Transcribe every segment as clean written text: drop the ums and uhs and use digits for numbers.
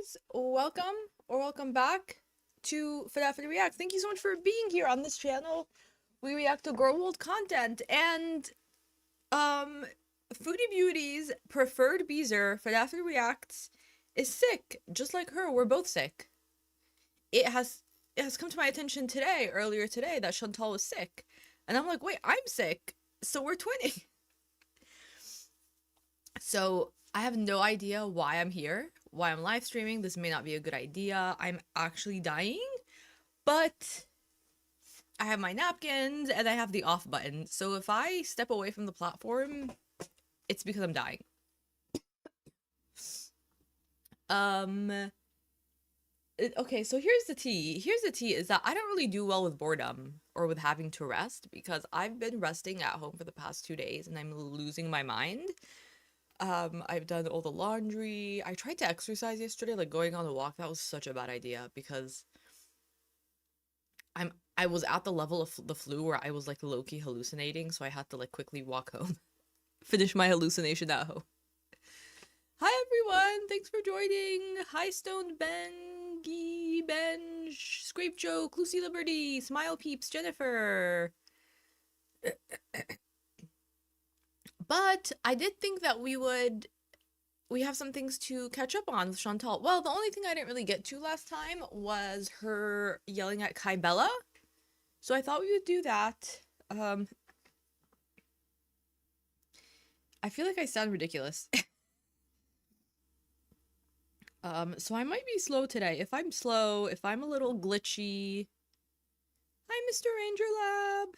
guys, welcome back to Falafel React. Thank you so much for being here on this channel. We react to gorlworld content, and Foodie Beauty's preferred beezer, Falafel Reacts, is sick. Just like her, we're both sick. It has come to my attention earlier today, that Shantel was sick. And I'm like, wait, I'm sick. So we're twinning. So I have no idea why I'm here, why I'm live streaming. This may not be a good idea. I'm actually dying, but I have my napkins and I have the off button. So if I step away from the platform, it's because I'm dying. Okay, so here's the tea. Is that I don't really do well with boredom or with having to rest, because I've been resting at home for the past 2 days and I'm losing my mind. I've done all the laundry. I tried to exercise yesterday, like going on a walk. That was such a bad idea because I was at the level of the flu where I was like low-key hallucinating, so I had to like quickly walk home. Finish my hallucination at home. Hi everyone, thanks for joining. Hi Stoned Bengy, Benj, Scrape Joke, Lucy Liberty, Smile Peeps, Jennifer. But I did think that we have some things to catch up on with Shantel. Well, the only thing I didn't really get to last time was her yelling at Kyella. So I thought we would do that. I feel like I sound ridiculous. So I might be slow today. If I'm slow, if I'm a little glitchy. Hi, Mr. Ranger Lab.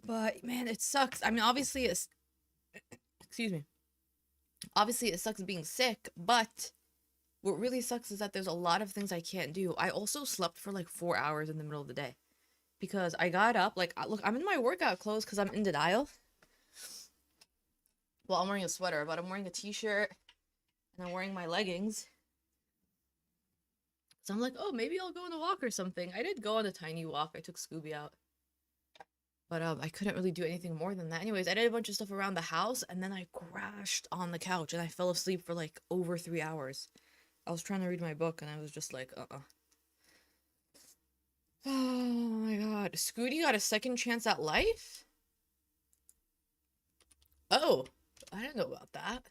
But man, it sucks. I mean, obviously it's excuse me. Obviously it sucks being sick, but what really sucks is that there's a lot of things I can't do. I also slept for like 4 hours in the middle of the day because I got up, like, look, I'm in my workout clothes because I'm in denial. Well, I'm wearing a sweater, but I'm wearing a t-shirt and I'm wearing my leggings. So I'm like, oh, maybe I'll go on a walk or something. I did go on a tiny walk. I took Scooby out. But I couldn't really do anything more than that. Anyways, I did a bunch of stuff around the house, and then I crashed on the couch, and I fell asleep for like over 3 hours. I was trying to read my book, and I was just like, Oh my god. Scooty got a second chance at life? Oh, I didn't know about that.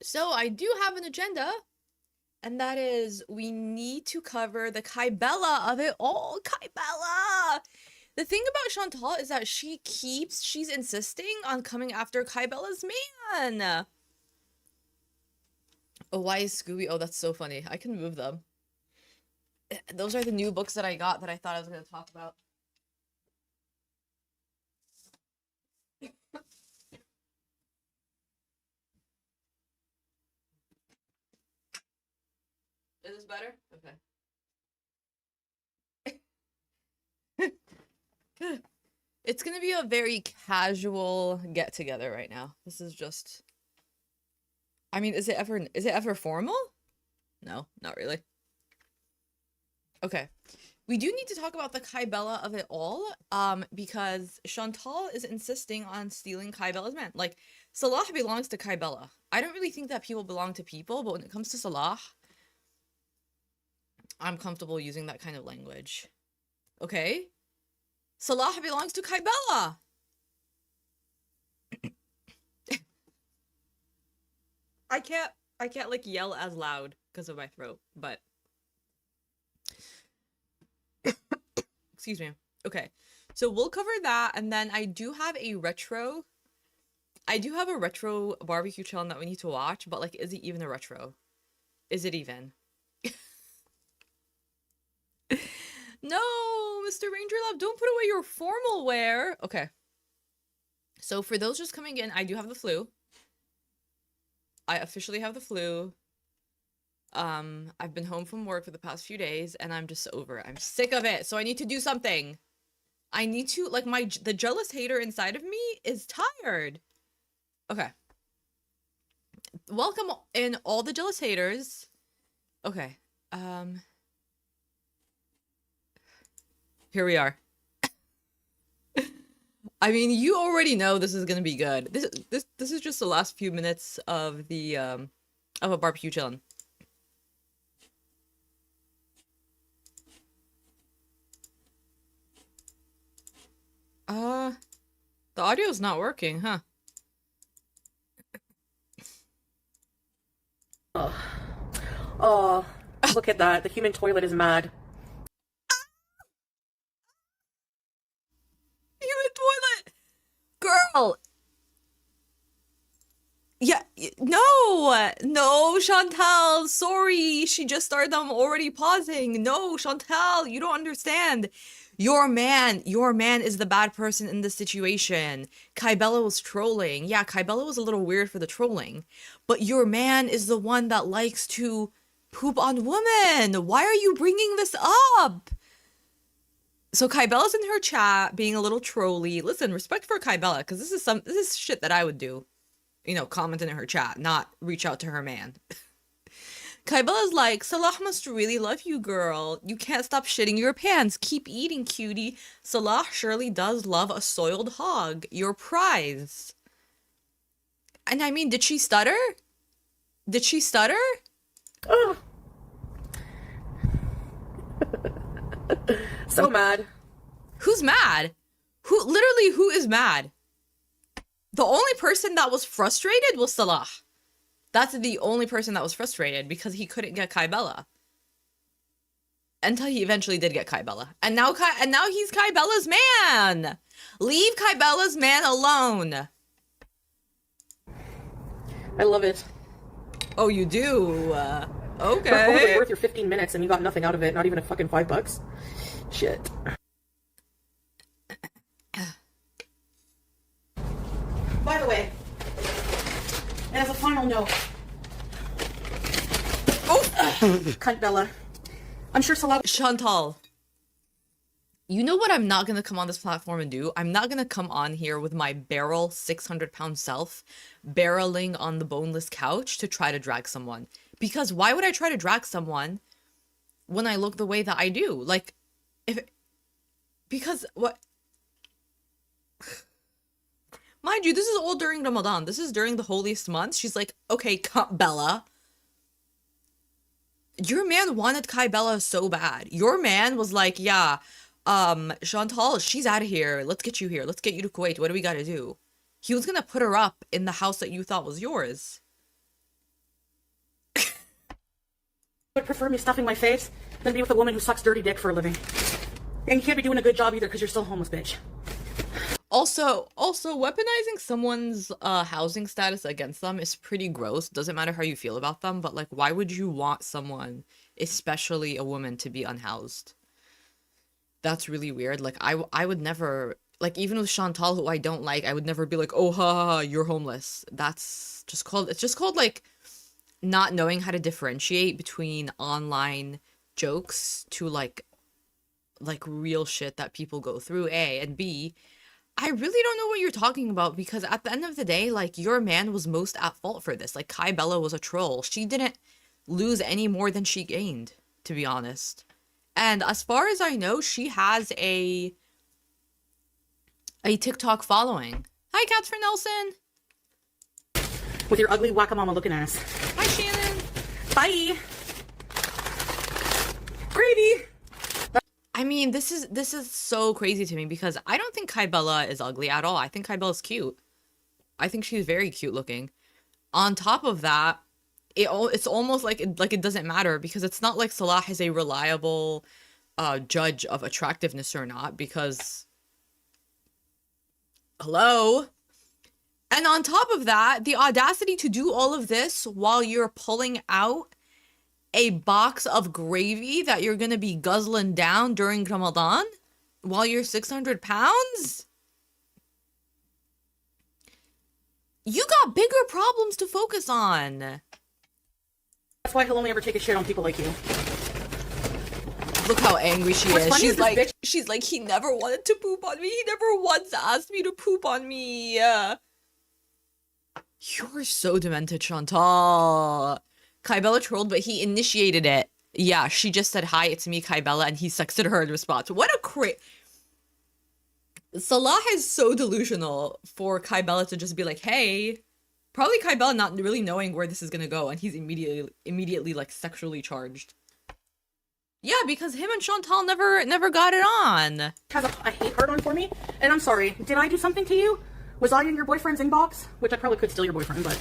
So I do have an agenda. And that is, we need to cover the Kyella of it all. Kyella! The thing about Shantel is that she's insisting on coming after Kyella's man. Oh, why is Scooby? Oh, that's so funny. I can move them. Those are the new books that I got that I thought I was going to talk about. Is this better? Okay. It's gonna be a very casual get together right now. This is just, I mean, is it ever formal? No, not really. Okay. We do need to talk about the Kyella of it all, because Shantel is insisting on stealing Kyella's man. Like, Salah belongs to Kyella. I don't really think that people belong to people, but when it comes to Salah, I'm comfortable using that kind of language. Okay? Salah belongs to Kyella! I can't like yell as loud because of my throat, but excuse me. Okay. So we'll cover that, and then I do have a retro barbecue challenge that we need to watch, but like, is it even a retro? Is it even? No, Mr. Ranger Love, don't put away your formal wear. Okay. So for those just coming in, I do have the flu. I officially have the flu. I've been home from work for the past few days, and I'm just over it. I'm sick of it, so I need to do something. I need to, like, the jealous hater inside of me is tired. Okay. Welcome in all the jealous haters. Okay. Here we are. I mean, you already know this is gonna be good. This is just the last few minutes of the of a barbecue chillin'. The audio's not working, huh? Oh, oh, look at that. The human toilet is mad. Human toilet! Girl! Yeah, no, Chantal, sorry. She just started, I'm already pausing. No, Chantal, you don't understand. Your man is the bad person in this situation. Kyella was trolling. Yeah, Kyella was a little weird for the trolling. But your man is the one that likes to poop on women. Why are you bringing this up? So Kybella's in her chat being a little trolly. Listen, respect for Kyella, because this is shit that I would do. You know, comment in her chat, not reach out to her man. Kybella's like, Salah must really love you, girl. You can't stop shitting your pants. Keep eating, cutie. Salah surely does love a soiled hog. Your prize. And I mean, did she stutter? Did she stutter? Oh. So mad. Who's mad? Who is mad? The only person that was frustrated was Salah. That's the only person that was frustrated because he couldn't get Kyella. Until he eventually did get Kyella. And now he's Kybella's man. Leave Kybella's man alone. I love it. Oh, you do? Okay. It's worth your 15 minutes and you got nothing out of it. Not even a fucking $5. Shit. By the way, and as a final note, cunt Bella, I'm sure Salah. Chantal, you know what I'm not gonna come on this platform and do? I'm not gonna come on here with my barrel 600-pound self barreling on the boneless couch to try to drag someone. Because why would I try to drag someone when I look the way that I do? Like, because what? Mind you, this is all during Ramadan. This is during the holiest month. She's like, okay, cut Bella. Your man wanted Kyella so bad. Your man was like, yeah, Chantal, she's out of here. Let's get you here. Let's get you to Kuwait. What do we gotta do? He was gonna put her up in the house that you thought was yours. I would prefer me stuffing my face than be with a woman who sucks dirty dick for a living. And you can't be doing a good job either because you're still homeless, bitch. Also, weaponizing someone's housing status against them is pretty gross. Doesn't matter how you feel about them, but like, why would you want someone, especially a woman, to be unhoused? That's really weird. Like, I would never, like, even with Chantal, who I don't like, I would never be like, oh, ha, ha, ha, you're homeless. It's just called, like, not knowing how to differentiate between online jokes to, like real shit that people go through, A, and B, I really don't know what you're talking about because at the end of the day, like, your man was most at fault for this. Like, Kyella was a troll. She didn't lose any more than she gained, to be honest. And as far as I know, she has a TikTok following. Hi, Cats for Nelson. With your ugly whack-a-mama looking ass. Hi, Shannon. Bye. Gravy. I mean, this is so crazy to me because I don't think Kyella is ugly at all. I think Kybella's cute. I think she's very cute looking. On top of that, it's almost like it doesn't matter because it's not like Salah is a reliable judge of attractiveness or not because hello. And on top of that, the audacity to do all of this while you're pulling out a box of gravy that you're gonna be guzzling down during Ramadan while you're 600 pounds? You got bigger problems to focus on. That's why he'll only ever take a shit on people like you. Look how angry she is. She's like, he never wanted to poop on me. He never once asked me to poop on me. You're so demented, Chantal. Kyella trolled, but he initiated it. Yeah, she just said, hi, it's me, Kyella, and he sexted her in response. What a Salah is so delusional for Kyella to just be like, hey, probably Kyella not really knowing where this is gonna go, and he's immediately like sexually charged. Yeah, because him and Shantel never got it on. Has a hate heart on for me, and I'm sorry. Did I do something to you? Was I in your boyfriend's inbox? Which I probably could steal your boyfriend, but...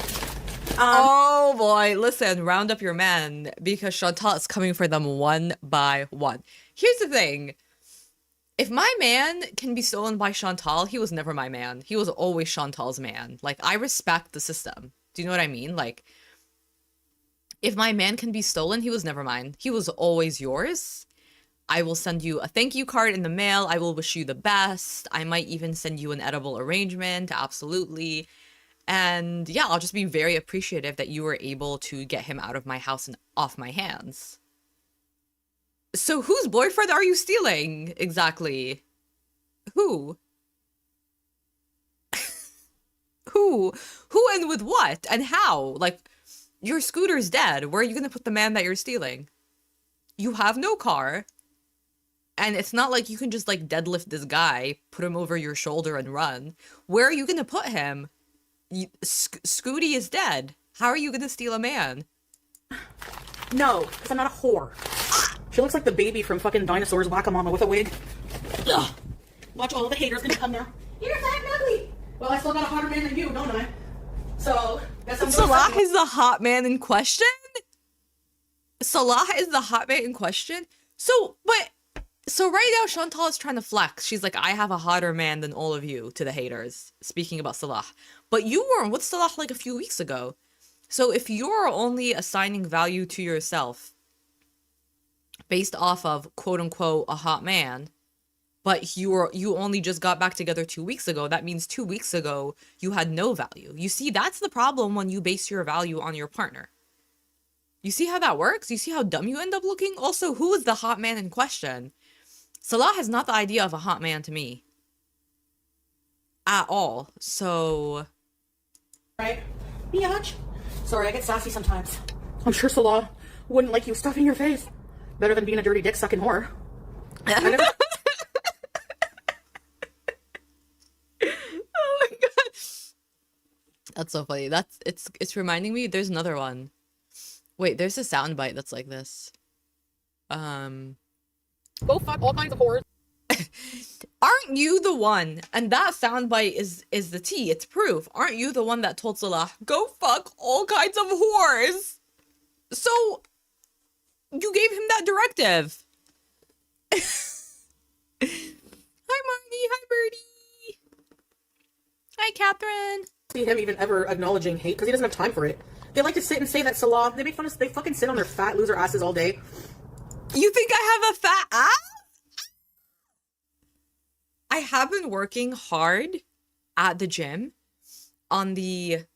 Oh boy, listen, round up your men, because Shantel is coming for them one by one. Here's the thing. If my man can be stolen by Shantel, he was never my man. He was always Chantel's man. Like, I respect the system. Do you know what I mean? Like, if my man can be stolen, he was never mine. He was always yours. I will send you a thank you card in the mail. I will wish you the best. I might even send you an edible arrangement. Absolutely. And yeah, I'll just be very appreciative that you were able to get him out of my house and off my hands. So whose boyfriend are you stealing exactly? Who? Who and with what and how? Like, your scooter's dead. Where are you gonna put the man that you're stealing? You have no car. And it's not like you can just like deadlift this guy, put him over your shoulder and run. Where are you gonna put him? Scooty is dead. How are you gonna steal a man? No, because I'm not a whore. She looks like the baby from fucking Dinosaurs Whack-A-Mama with a wig. Ugh. Watch all the haters gonna come now. You're fat and ugly. Well, I still got a hotter man than you, don't I? So, guess I'm Salah is the hot man in question? Salah is the hot man in question? So right now Shantel is trying to flex. She's like, I have a hotter man than all of you, to the haters. Speaking about Salah. But you weren't with Salah like a few weeks ago. So if you're only assigning value to yourself based off of quote unquote a hot man, but you only just got back together 2 weeks ago, that means 2 weeks ago you had no value. You see, that's the problem when you base your value on your partner. You see how that works? You see how dumb you end up looking? Also, who is the hot man in question? Salah has not the idea of a hot man to me. At all. So... Right? Biatch? Sorry, I get sassy sometimes. I'm sure Salah wouldn't like you stuffing your face. Better than being a dirty dick-sucking whore. Oh my god. That's so funny. It's reminding me, there's another one. Wait, there's a soundbite that's like this. Go fuck all kinds of whores. Aren't you the one? And that soundbite is the tea. It's proof. Aren't you the one that told Salah, go fuck all kinds of whores? So, you gave him that directive. Hi, Marnie. Hi, Birdie. Hi, Catherine. See him even ever acknowledging hate because he doesn't have time for it. They like to sit and say that Salah. They make fun of. They fucking sit on their fat loser asses all day. You think I have a fat ass? I have been working hard at the gym on the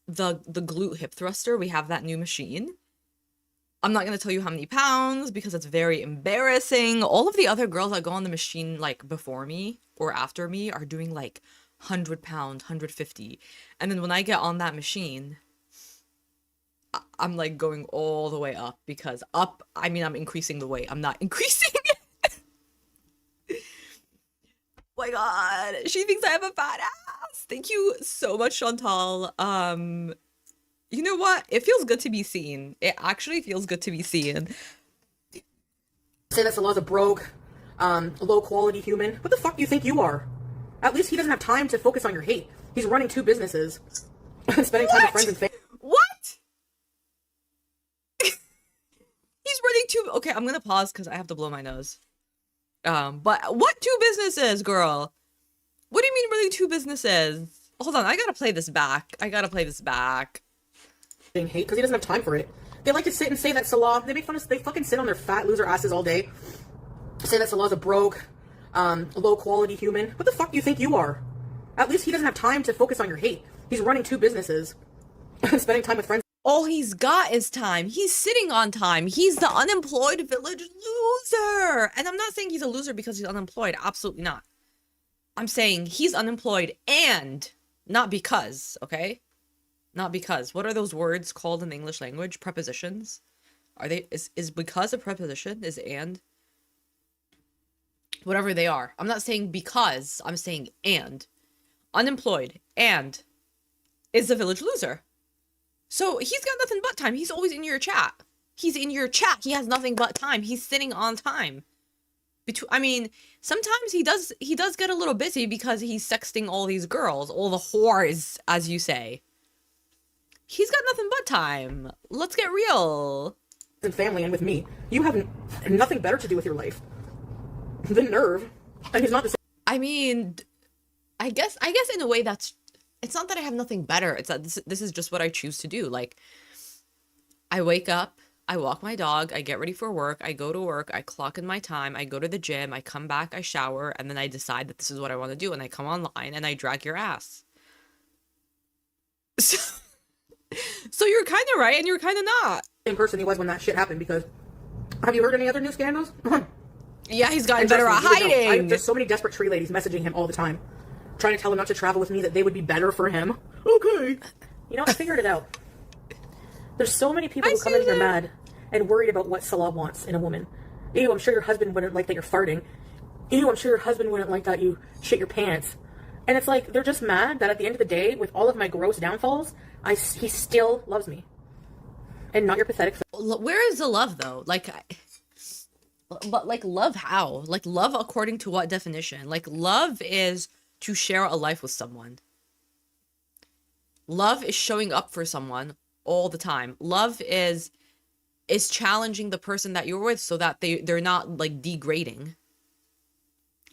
glute hip thruster. We have that new machine. I'm not going to tell you how many pounds because it's very embarrassing. All of the other girls that go on the machine like before me or after me are doing like 100 pounds, 150. And then when I get on that machine, I'm like going all the way up because up, I mean, I'm increasing the weight. I'm not increasing it. Oh my god, she thinks I have a fat ass. Thank you so much, Shantel. You know what? It feels good to be seen. It actually feels good to be seen. Say that Salah's a broke, low quality human. What the fuck do you think you are? At least he doesn't have time to focus on your hate. He's running 2 businesses and spending time with friends and family. What? He's running 2. Okay, I'm gonna pause because I have to blow my nose. But what 2 businesses, girl? What do you mean running 2 businesses? Hold on, I gotta play this back. Hate because he doesn't have time for it. They like to sit and say that Salah. They make fun of. They fucking sit on their fat loser asses all day. Say that Salah's a broke, low quality human. What the fuck do you think you are? At least he doesn't have time to focus on your hate. He's running 2 businesses and spending time with friends. All he's got is time. He's sitting on time. He's the unemployed village loser. And I'm not saying he's a loser because he's unemployed. Absolutely not. I'm saying he's unemployed and not because, okay? Not because. What are those words called in the English language? Prepositions? Are they, is because a preposition? Is and? whatever they are. I'm not saying because, I'm saying and. Unemployed and is a village loser. So he's got nothing but time. He's always in your chat. He's in your chat. He has nothing but time. He's sitting on time. I mean, sometimes he does get a little busy because he's sexting all these girls, all the whores, as you say. He's got nothing but time. Let's get real. And family, and with me, you have nothing better to do with your life. The nerve. And he's not the same. I mean, I guess in a way it's not that I have nothing better. It's that this is just what I choose to do. Like, I wake up, I walk my dog, I get ready for work, I go to work, I clock in my time, I go to the gym, I come back, I shower, and then I decide that this is what I want to do, and I come online and I drag your ass. So you're kind of right and you're kind of not. Same person he was when that shit happened, because have you heard any other new scandals? Yeah, he's gotten better at hiding. There's so many desperate tree ladies messaging him all the time, trying to tell him not to travel with me, that they would be better for him. Okay. You know, I figured it out. There's so many people who come in here mad and worried about what Salah wants in a woman. Ew, I'm sure your husband wouldn't like that you're farting. Ew, I'm sure your husband wouldn't like that you shit your pants. And it's like, they're just mad that at the end of the day, with all of my gross downfalls, he still loves me. And not your pathetic... Where is the love, though? Like, but, like, love how? Like, love according to what definition? Like, love is to share a life with someone. Love is showing up for someone all the time. Love is challenging the person that you're with so that they're not, like, degrading.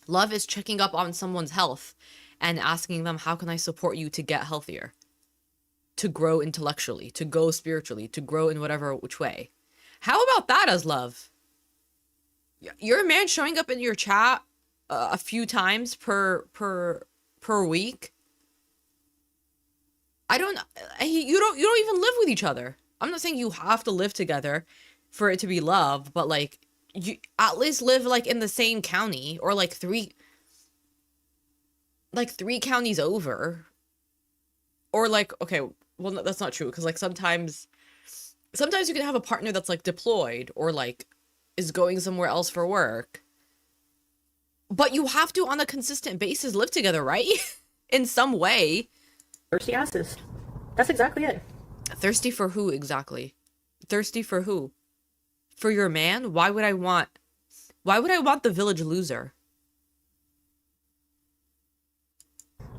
Love is checking up on someone's health and asking them, how can I support you to get healthier? To grow intellectually, to go spiritually, to grow in whatever which way. How about that as love? You're a man showing up in your chat a few times per week. You don't even live with each other. I'm not saying you have to live together for it to be love, but like, you at least live like in the same county, or like three counties over. Or like, okay, well, no, that's not true, because like sometimes you can have a partner that's like deployed or like is going somewhere else for work, but you have to on a consistent basis live together, right? In some way. Thirsty asses. That's exactly it. Thirsty for who exactly? Thirsty for who? For your man? Why would I want the village loser?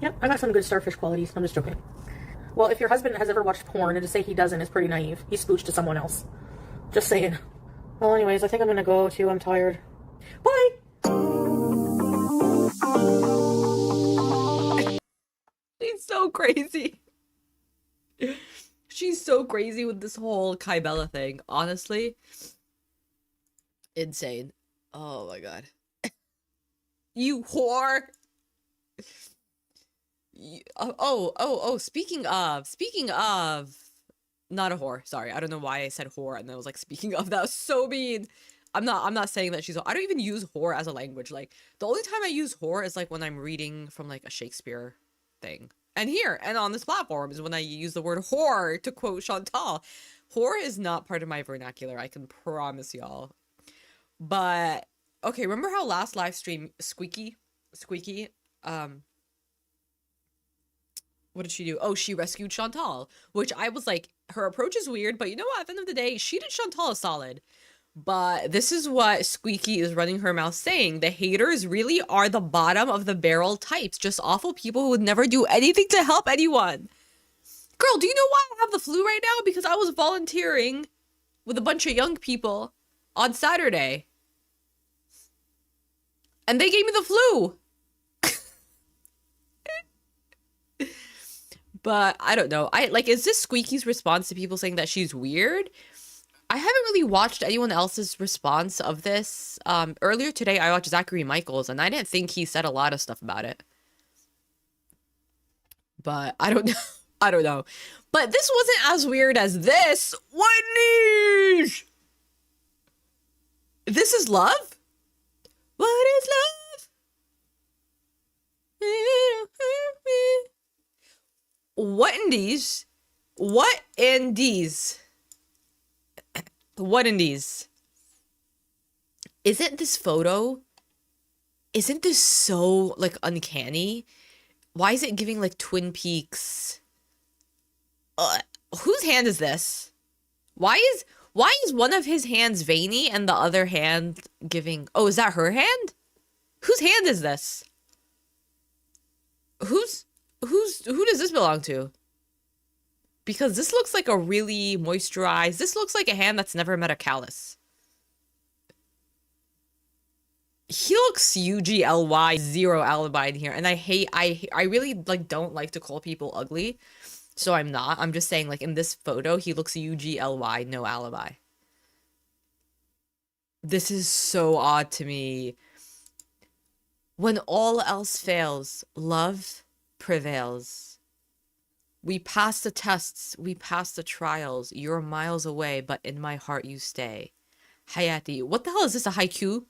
Yep, I got some good starfish qualities. I'm just joking. Well, if your husband has ever watched porn, and to say he doesn't is pretty naive. He spooched to someone else. Just saying. Well, anyways, I think I'm gonna go too. I'm tired. Bye! She's so crazy. She's so crazy with this whole Kyella thing. Honestly. Insane. Oh my god. You whore! Speaking of, not a whore. Sorry, I don't know why I said whore and then I was like, speaking of, that was so mean. I'm not saying that she's. I don't even use whore as a language. Like, the only time I use whore is like when I'm reading from like a Shakespeare thing. And here and on this platform is when I use the word whore to quote Shantel. Whore is not part of my vernacular. I can promise y'all. But okay, remember how last live stream Squeaky, what did she do? Oh, she rescued Shantel, which I was like, her approach is weird, but you know what? At the end of the day, she did Shantel a solid. But this is what Squeaky is running her mouth saying. The haters really are the bottom of the barrel types. Just awful people who would never do anything to help anyone. Girl, do you know why I have the flu right now? Because I was volunteering with a bunch of young people on Saturday. And they gave me the flu. But I don't know. Is this Squeaky's response to people saying that she's weird? I haven't really watched anyone else's response of this. Earlier today, I watched Zachary Michaels, and I didn't think he said a lot of stuff about it. But I don't know. I don't know. But this wasn't as weird as this. What niche? This is love? What is love? What in these? What in these? What in these? Isn't this photo Isn't this so, like, uncanny? Why is it giving, like, Twin Peaks? Whose hand is this? Why is one of his hands veiny and the other hand giving... Oh, is that her hand? Whose hand is this? Who does this belong to? Because this looks like a really moisturized... This looks like a hand that's never met a callus. He looks UGLY, zero alibi in here. And I really, like, don't like to call people ugly. So I'm not. I'm just saying, like, in this photo, he looks UGLY, no alibi. This is so odd to me. When all else fails, love prevails. We pass the tests, we pass the trials. You're miles away, but in my heart you stay. Hayati. What the hell is this, a haiku?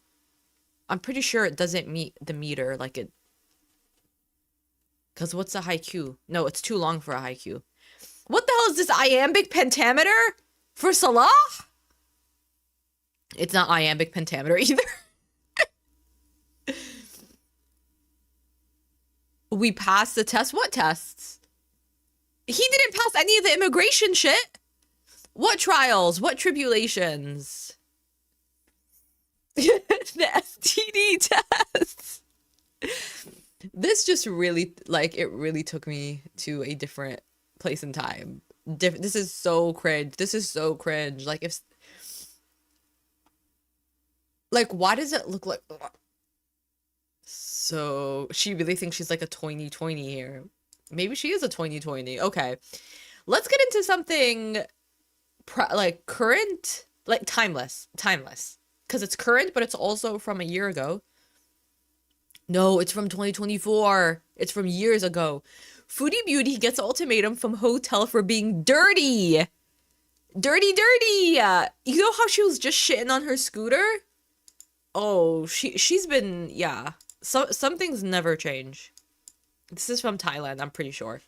I'm pretty sure it doesn't meet the meter like it... Because what's a haiku? No, it's too long for a haiku. What the hell is this iambic pentameter? For Salah? It's not iambic pentameter either. We passed the test. What tests? He didn't pass any of the immigration shit. What trials? What tribulations? The STD tests. This just really, like, it really took me to a different place in time. This is so cringe. This is so cringe. Like, if... Like, why does it look like... So, she really thinks she's like a toiny here. Maybe she is a toiny. Okay. Let's get into something, like, current, like, timeless. Because it's current, but it's also from a year ago. No, it's from 2024. It's from years ago. Foodie Beauty gets ultimatum from hotel for being dirty. Dirty. You know how she was just shitting on her scooter? Oh, she's been, yeah. Some things never change. This is from Thailand, I'm pretty sure.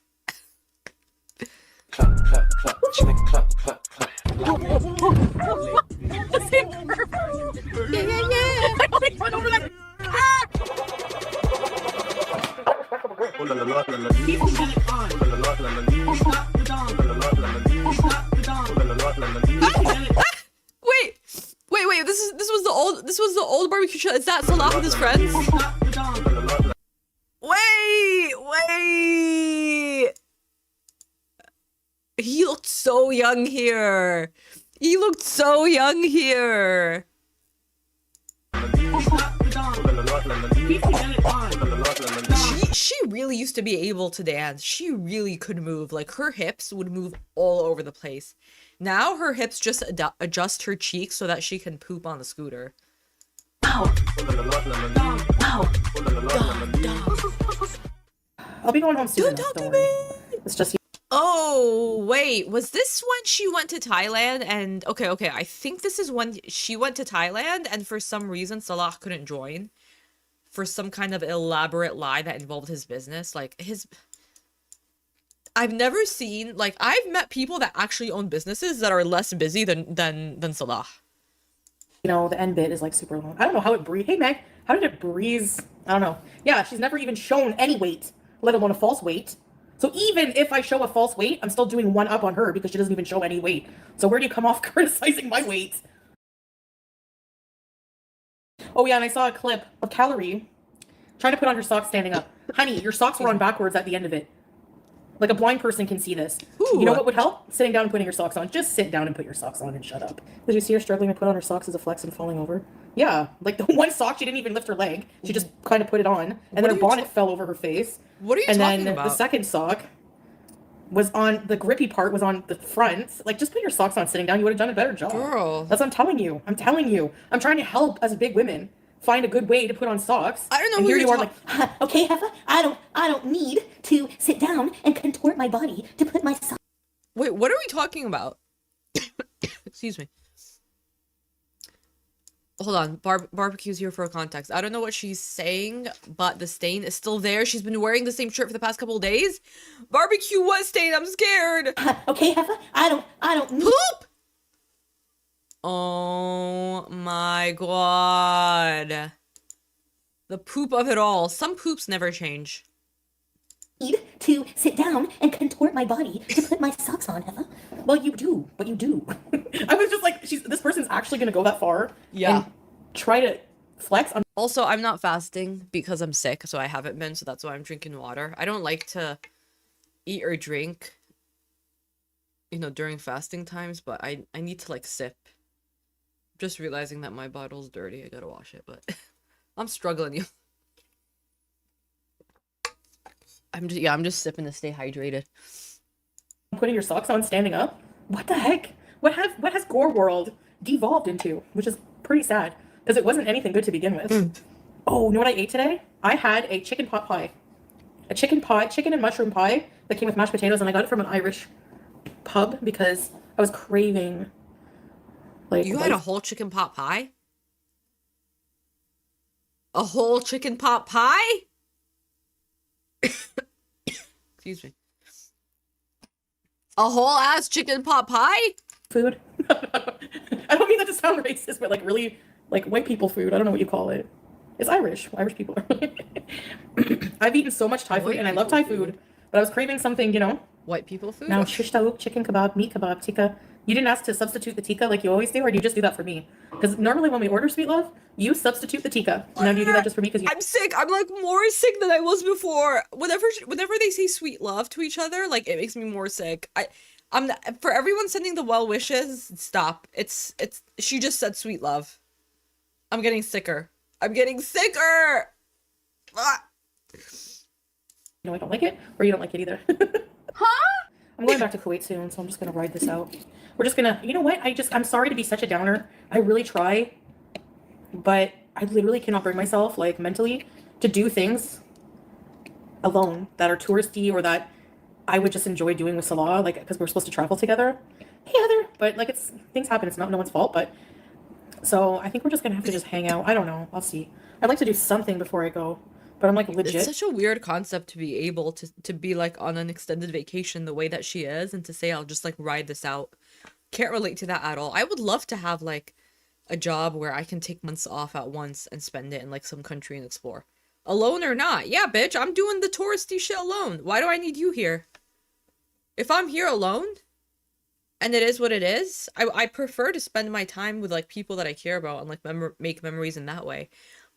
Wait, this was the old barbecue show. Is that Salah with his friends? Wait. He looked so young here. She really used to be able to dance. She really could move. Like, her hips would move all over the place. Now her hips just adjust her cheeks so that she can poop on the scooter. I'll be going home soon. Don't talk to me. It's just... Oh, wait. Was this when she went to Thailand? And okay. I think this is when she went to Thailand and for some reason Salah couldn't join. For some kind of elaborate lie that involved his business. Like, I've never seen... Like, I've met people that actually own businesses that are less busy than Salah. You know, the end bit is, like, super long. I don't know how it breathes. Hey, Meg, how did it breeze? I don't know. Yeah, she's never even shown any weight, let alone a false weight. So even if I show a false weight, I'm still doing one up on her because she doesn't even show any weight. So where do you come off criticizing my weight? Oh yeah, and I saw a clip of Calorie trying to put on her socks standing up. Honey, your socks were on backwards at the end of it. Like, a blind person can see this. Ooh. You know what would help? Sitting down and putting your socks on. Just sit down and put your socks on and shut up. Did you see her struggling to put on her socks as a flex and falling over? Yeah, like the one sock, she didn't even lift her leg. She just kind of put it on. And then her bonnet fell over her face. What are you talking about? And then the second sock was on, the grippy part was on the front. Like, just put your socks on sitting down. You would have done a better job. Girl. That's what I'm telling you. I'm trying to help as big women find a good way to put on socks. I don't know and who here you're you are like, okay, Heffa, I don't need to sit down and contort my body to put my socks. Wait, what are we talking about? Excuse me. Hold on, barbecue's here for context. I don't know what she's saying, but the stain is still there. She's been wearing the same shirt for the past couple of days. Barbecue, what stain? I'm scared. Okay, Heffa, I don't need... Poop! Oh my god. The poop of it all. Some poops never change. Need to sit down and contort my body to put my socks on, Ella. Well, you do, but you do. I was just like, this person's actually gonna go that far. Yeah. And try to flex on. Also, I'm not fasting because I'm sick, so I haven't been, so that's why I'm drinking water. I don't like to eat or drink, you know, during fasting times, but I need to, like, sip. Just realizing that my bottle's dirty. I gotta wash it, but I'm struggling, you. I'm just sipping to stay hydrated. Putting your socks on standing up? What the heck? What has Gore World devolved into? Which is pretty sad, because it wasn't anything good to begin with. Oh, you know what I ate today? I had a chicken pot pie. A chicken and mushroom pie that came with mashed potatoes, and I got it from an Irish pub because I was craving, like... You had a whole chicken pot pie? A whole chicken pot pie? Excuse me. A whole ass chicken pot pie? Food? I don't mean that to sound racist, but like really, like white people food. I don't know what you call it. It's Irish. Irish people. I've eaten so much Thai food, and I love Thai food, but I was craving something, you know. White people food? Now, shish taouk, chicken kebab, meat kebab, tikka. You didn't ask to substitute the tikka like you always do, or do you just do that for me? Because normally when we order Sweet Love, you substitute the tikka. Now do you do that just for me? Because I'm sick. I'm like more sick than I was before. Whenever they say sweet love to each other, like it makes me more sick. I'm for everyone sending the well wishes. Stop. It's she just said sweet love. I'm getting sicker. I'm getting sicker. Ah. you know I don't like it, or you don't like it either. Huh? I'm going back to Kuwait soon, so I'm just gonna ride this out. We're just gonna, you know what? I'm sorry to be such a downer. I really try, but I literally cannot bring myself, like mentally, to do things alone that are touristy or that I would just enjoy doing with Salah, like because we're supposed to travel together. Hey Heather, but like things happen. It's not no one's fault, but so I think we're just gonna have to just hang out. I don't know. I'll see. I'd like to do something before I go, but I'm like legit. It's such a weird concept to be able to be like on an extended vacation the way that she is, and to say I'll just like ride this out. Can't relate to that at all. I would love to have like a job where I can take months off at once and spend it in like some country and explore. Alone or not. Yeah, bitch, I'm doing the touristy shit alone. Why do I need you here? If I'm here alone and it is what it is, I prefer to spend my time with like people that I care about and like make memories in that way.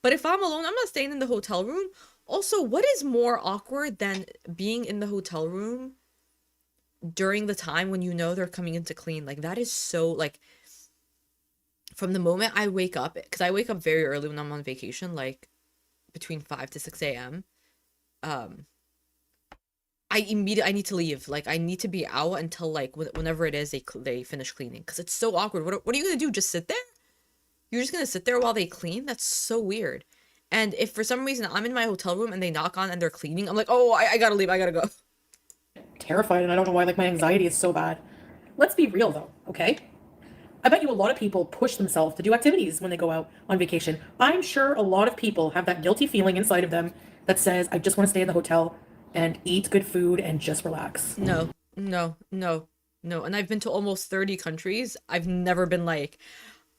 But if I'm alone, I'm not staying in the hotel room. Also, what is more awkward than being in the hotel room during the time when you know they're coming in to clean? Like that is so like from the moment I wake up, because I wake up very early when I'm on vacation, like between 5 to 6 a.m. I need to leave. Like I need to be out until like whenever it is they finish cleaning, because it's so awkward. What are you gonna do? Just sit there? You're just gonna sit there while they clean? That's so weird. And if for some reason I'm in my hotel room and they knock on and they're cleaning, I'm like, oh, I gotta leave. I gotta go. Terrified, and I don't know why. Like my anxiety is so bad. Let's be real though, okay? I bet you a lot of people push themselves to do activities when they go out on vacation. I'm sure a lot of people have that guilty feeling inside of them that says, I just want to stay in the hotel and eat good food and just relax. No. And I've been to almost 30 countries. I've never been like,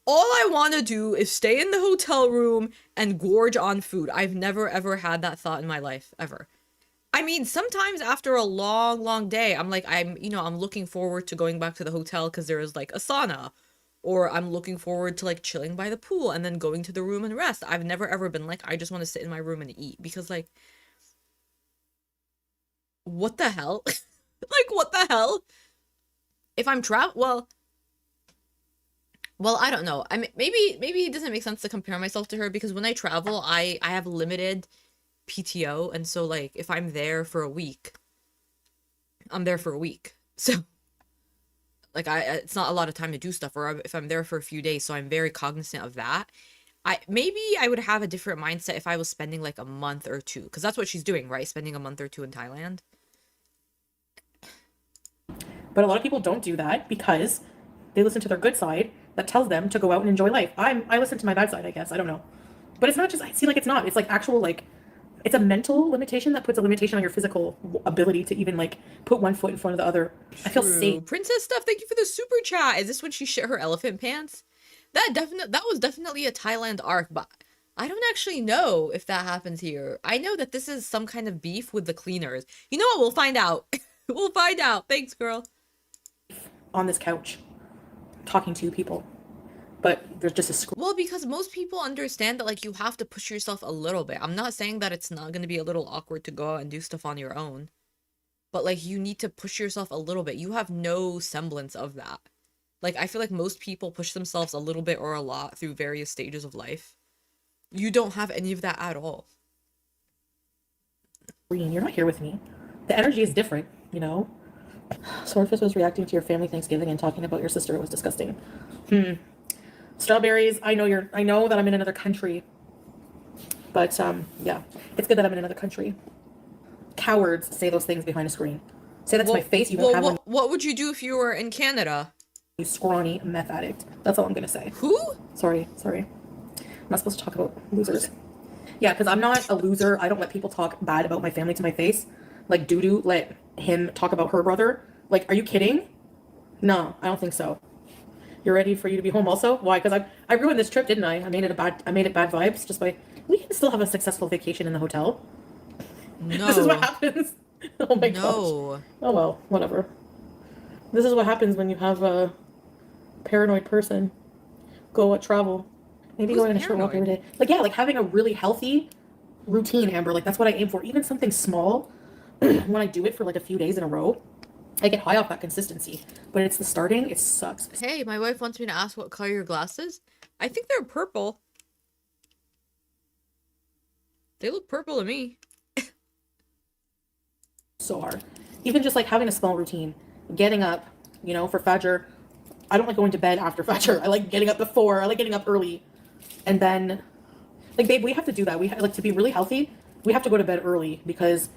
all I want to do is stay in the hotel room and gorge on food. I've never ever had that thought in my life, ever. I mean, sometimes after a long day, I'm like, I'm looking forward to going back to the hotel because there is like a sauna. Or I'm looking forward to like chilling by the pool and then going to the room and rest. I've never ever been like, I just want to sit in my room and eat, because like, what the hell? Like, what the hell? If I'm well, I don't know. I mean, maybe it doesn't make sense to compare myself to her, because when I travel, I have limited PTO, and so like if I'm there for a week, I'm there for a week. So like it's not a lot of time to do stuff, or if I'm there for a few days, so I'm very cognizant of that. Maybe I would have a different mindset if I was spending like a month or two, because that's what she's doing, right? Spending a month or two in Thailand. But a lot of people don't do that because they listen to their good side that tells them to go out and enjoy life. I listen to my bad side, I guess. I don't know. But it's not just, I see, like, it's not. It's like actual, like, it's a mental limitation that puts a limitation on your physical ability to even like put one foot in front of the other. I feel safe. Princess Stuff, thank you for the super chat. Is this when she shit her elephant pants? That was definitely a Thailand arc, but I don't actually know if that happens here. I know that this is some kind of beef with the cleaners. You know what? We'll find out. We'll find out. Thanks, girl. On this couch, talking to people, but there's just a screen. Well, because most people understand that, like, you have to push yourself a little bit. I'm not saying that it's not going to be a little awkward to go out and do stuff on your own. But, like, you need to push yourself a little bit. You have no semblance of that. Like, I feel like most people push themselves a little bit or a lot through various stages of life. You don't have any of that at all. You're not here with me. The energy is different, you know? Swordfish was reacting to your family Thanksgiving and talking about your sister. It was disgusting. Strawberries, I know that I'm in another country. But, yeah. It's good that I'm in another country. Cowards say those things behind a screen. Say that to my face, you won't have one. What would you do if you were in Canada? You scrawny meth addict. That's all I'm gonna say. Who? Sorry. I'm not supposed to talk about losers. Yeah, because I'm not a loser. I don't let people talk bad about my family to my face. Like Doodoo let him talk about her brother. Like, are you kidding? No, I don't think so. You're ready for you to be home also? Why? Because I ruined this trip, didn't I? I made it bad vibes just by. We can still have a successful vacation in the hotel. No. This is what happens. Oh my gosh. No. Oh well, whatever. This is what happens when you have a paranoid person go at travel. Maybe Who's going on a short walk every day. Like, yeah, like having a really healthy routine, Amber. Like, that's what I aim for. Even something small, when I do it for like a few days in a row, I get high off that consistency. But it's the starting, it sucks. Hey, my wife wants me to ask what color your glasses. I think they're purple. They look purple to me. So hard. Even just like having a small routine. Getting up, you know, for Fajr. I don't like going to bed after Fajr. I like getting up before. I like getting up early. And then, like, babe, we have to do that. We like to be really healthy. We have to go to bed early because.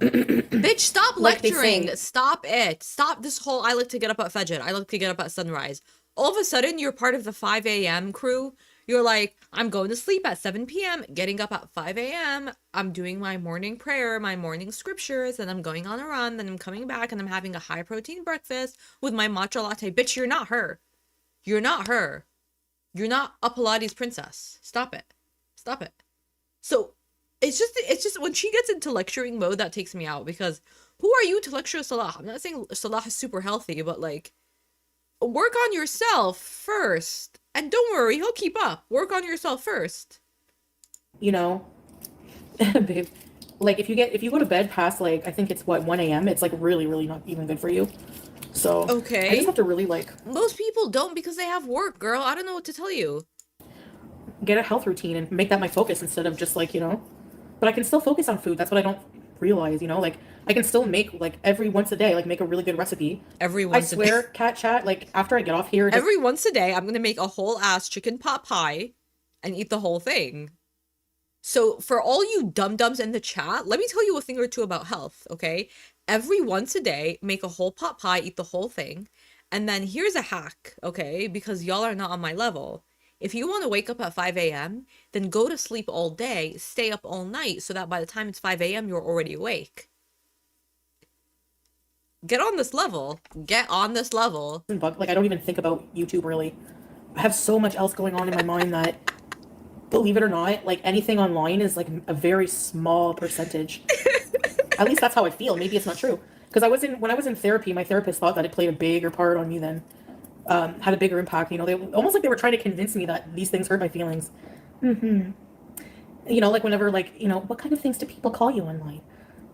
Bitch, stop Like lecturing. Stop it. Stop this whole I like to get up at Fajr. I like to get up at sunrise. All of a sudden, you're part of the 5 a.m. crew. You're like, I'm going to sleep at 7 p.m., getting up at 5 a.m., I'm doing my morning prayer, my morning scriptures, and I'm going on a run, then I'm coming back and I'm having a high-protein breakfast with my matcha latte. Bitch, you're not her. You're not her. You're not a Pilates princess. Stop it. Stop it. So, it's just when she gets into lecturing mode, that takes me out, because who are you to lecture Salah? I'm not saying Salah is super healthy, but, like, work on yourself first. And don't worry, he'll keep up. Work on yourself first. You know, babe, like if you go to bed past like, I think it's what, 1 a.m., it's like really, really not even good for you. So okay. I just have to really like. Most people don't because they have work, girl. I don't know what to tell you. Get a health routine and make that my focus instead of just like, you know. But I can still focus on food. That's what I don't realize, you know. Like I can still make like every once a day, like make a really good recipe. Every once I swear, cat chat, like after I get off here. Every once a day, I'm going to make a whole ass chicken pot pie and eat the whole thing. So for all you dum-dums in the chat, let me tell you a thing or two about health, okay? Every once a day, make a whole pot pie, eat the whole thing. And then here's a hack, okay? Because y'all are not on my level. If you want to wake up at 5 a.m., then go to sleep all day, stay up all night, so that by the time it's 5 a.m., you're already awake. Get on this level. Get on this level. Like, I don't even think about YouTube, really. I have so much else going on in my mind that, believe it or not, like, anything online is, like, a very small percentage. At least that's how I feel. Maybe it's not true. Because when I was in therapy, my therapist thought that it played a bigger part on me than, had a bigger impact. You know, they almost like they were trying to convince me that these things hurt my feelings. You know, like, whenever, like, you know, what kind of things do people call you online?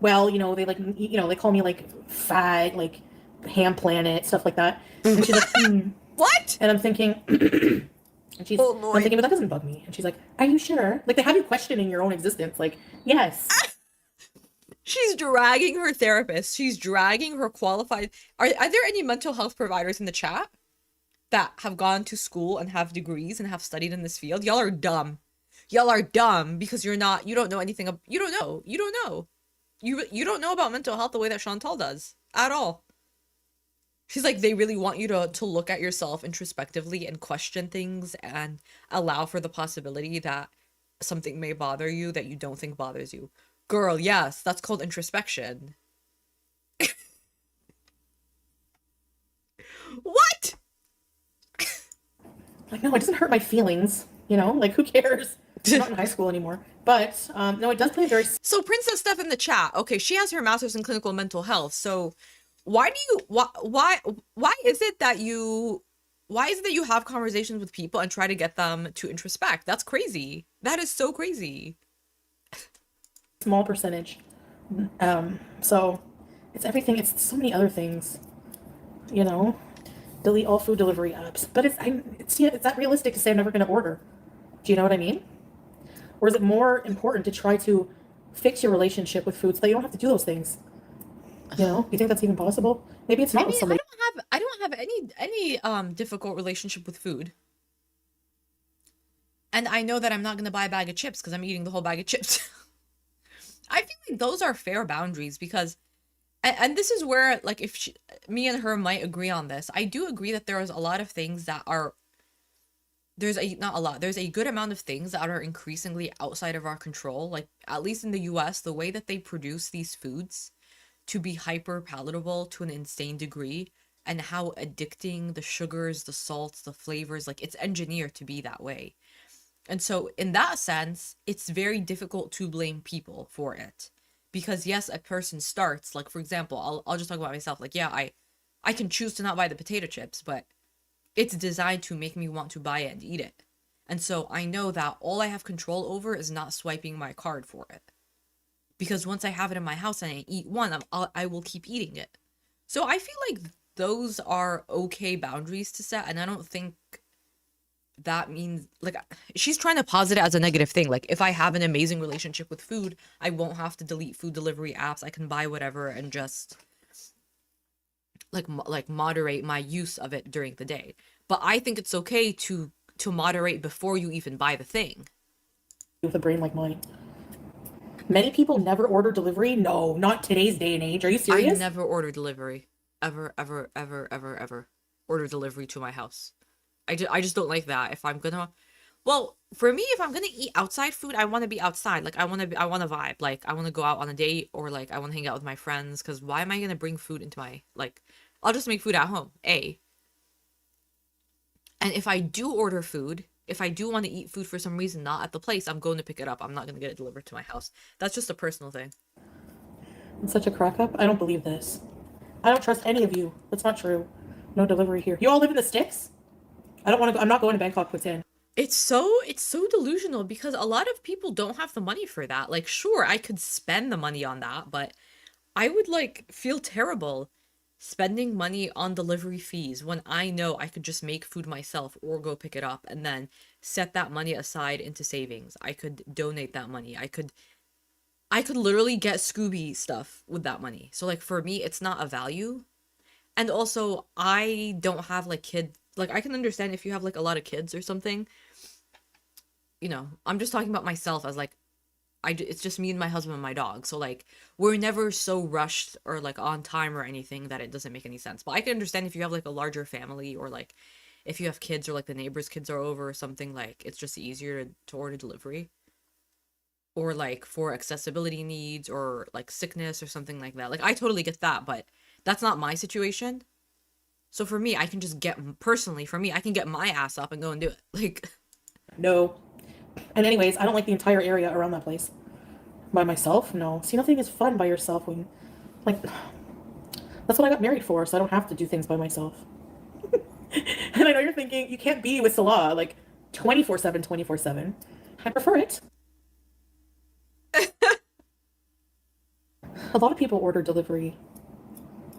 Well, you know, they like, you know, they call me like fat, like ham planet, stuff like that. And she's like, What? And I'm thinking, I'm thinking, but that doesn't bug me. And she's like, are you sure? Like, they have you questioning your own existence. Like, yes. She's dragging her therapist. She's dragging her qualified. Are there any mental health providers in the chat that have gone to school and have degrees and have studied in this field? Y'all are dumb. Y'all are dumb because you don't know anything. You don't know. You don't know about mental health the way that Shantel does at all. She's like, they really want you to look at yourself introspectively and question things and allow for the possibility that something may bother you that you don't think bothers you. Girl, yes, that's called introspection. What? Like, no, it doesn't hurt my feelings. You know, like, who cares? I'm not in high school anymore. But no, it does play a very So Princess Steph in the chat, okay, she has her master's in clinical mental health. So why is it that you have conversations with people and try to get them to introspect? That's crazy. That is so crazy. small percentage. So it's everything. It's so many other things. You know, delete all food delivery apps. But it's not realistic to say I'm never going to order. Do you know what I mean? Or is it more important to try to fix your relationship with food so that you don't have to do those things? You know, you think that's even possible? Maybe it's not with somebody. I don't have any difficult relationship with food. And I know that I'm not going to buy a bag of chips because I'm eating the whole bag of chips. I feel like those are fair boundaries because, and this is where, like, if me and her might agree on this, I do agree that there is a lot of things that are, there's a good amount of things that are increasingly outside of our control. Like, at least in the US, the way that they produce these foods to be hyper palatable to an insane degree, and how addicting the sugars, the salts, the flavors, like, it's engineered to be that way. And so in that sense, it's very difficult to blame people for it. Because yes, a person starts, like, for example, I'll just talk about myself. Like, yeah, I can choose to not buy the potato chips, but it's designed to make me want to buy it and eat it. And so I know that all I have control over is not swiping my card for it. Because once I have it in my house and I eat one, I will keep eating it. So I feel like those are okay boundaries to set, and I don't think that means, like, she's trying to posit it as a negative thing. Like, if I have an amazing relationship with food, I won't have to delete food delivery apps. I can buy whatever and just like moderate my use of it during the day. But I think it's okay to moderate before you even buy the thing. With a brain like mine. Many people never order delivery. No, not today's day and age. Are you serious? I never order delivery. Ever order delivery to my house. I just don't like that. If I'm gonna, well, for me, if I'm gonna eat outside food, I want to be outside. Like, I want to vibe. Like, I want to go out on a date, or like I want to hang out with my friends. Because why am I gonna bring food into my, like, I'll just make food at home. And if I do order food, if I do want to eat food for some reason not at the place, I'm going to pick it up. I'm not gonna get it delivered to my house. That's just a personal thing. It's such a crack up. I don't believe this. I don't trust any of you. That's not true. No delivery here. You all live in the sticks? I don't want to go. I'm not going to Bangkok with Tin. It's so delusional because a lot of people don't have the money for that. Like, sure, I could spend the money on that, but I would, like, feel terrible spending money on delivery fees when I know I could just make food myself or go pick it up and then set that money aside into savings. I could donate that money. I could literally get Scooby stuff with that money. So, like, for me, it's not a value. And also, I don't have, like, kids. Like, I can understand if you have, like, a lot of kids or something. You know, I'm just talking about myself as, like, it's just me and my husband and my dog. So, like, we're never so rushed or, like, on time or anything that it doesn't make any sense. But I can understand if you have, like, a larger family, or, like, if you have kids or, like, the neighbor's kids are over or something, like, it's just easier to order delivery. Or, like, for accessibility needs or, like, sickness or something like that. Like, I totally get that, but that's not my situation. So for me, I can just personally, for me, I can get my ass up and go and do it. Like, no. And anyways, I don't like the entire area around that place. By myself? No. See, nothing is fun by yourself when, like, that's what I got married for, so I don't have to do things by myself. And I know you're thinking, you can't be with Salah, like, 24/7, 24/7. I prefer it. A lot of people order delivery.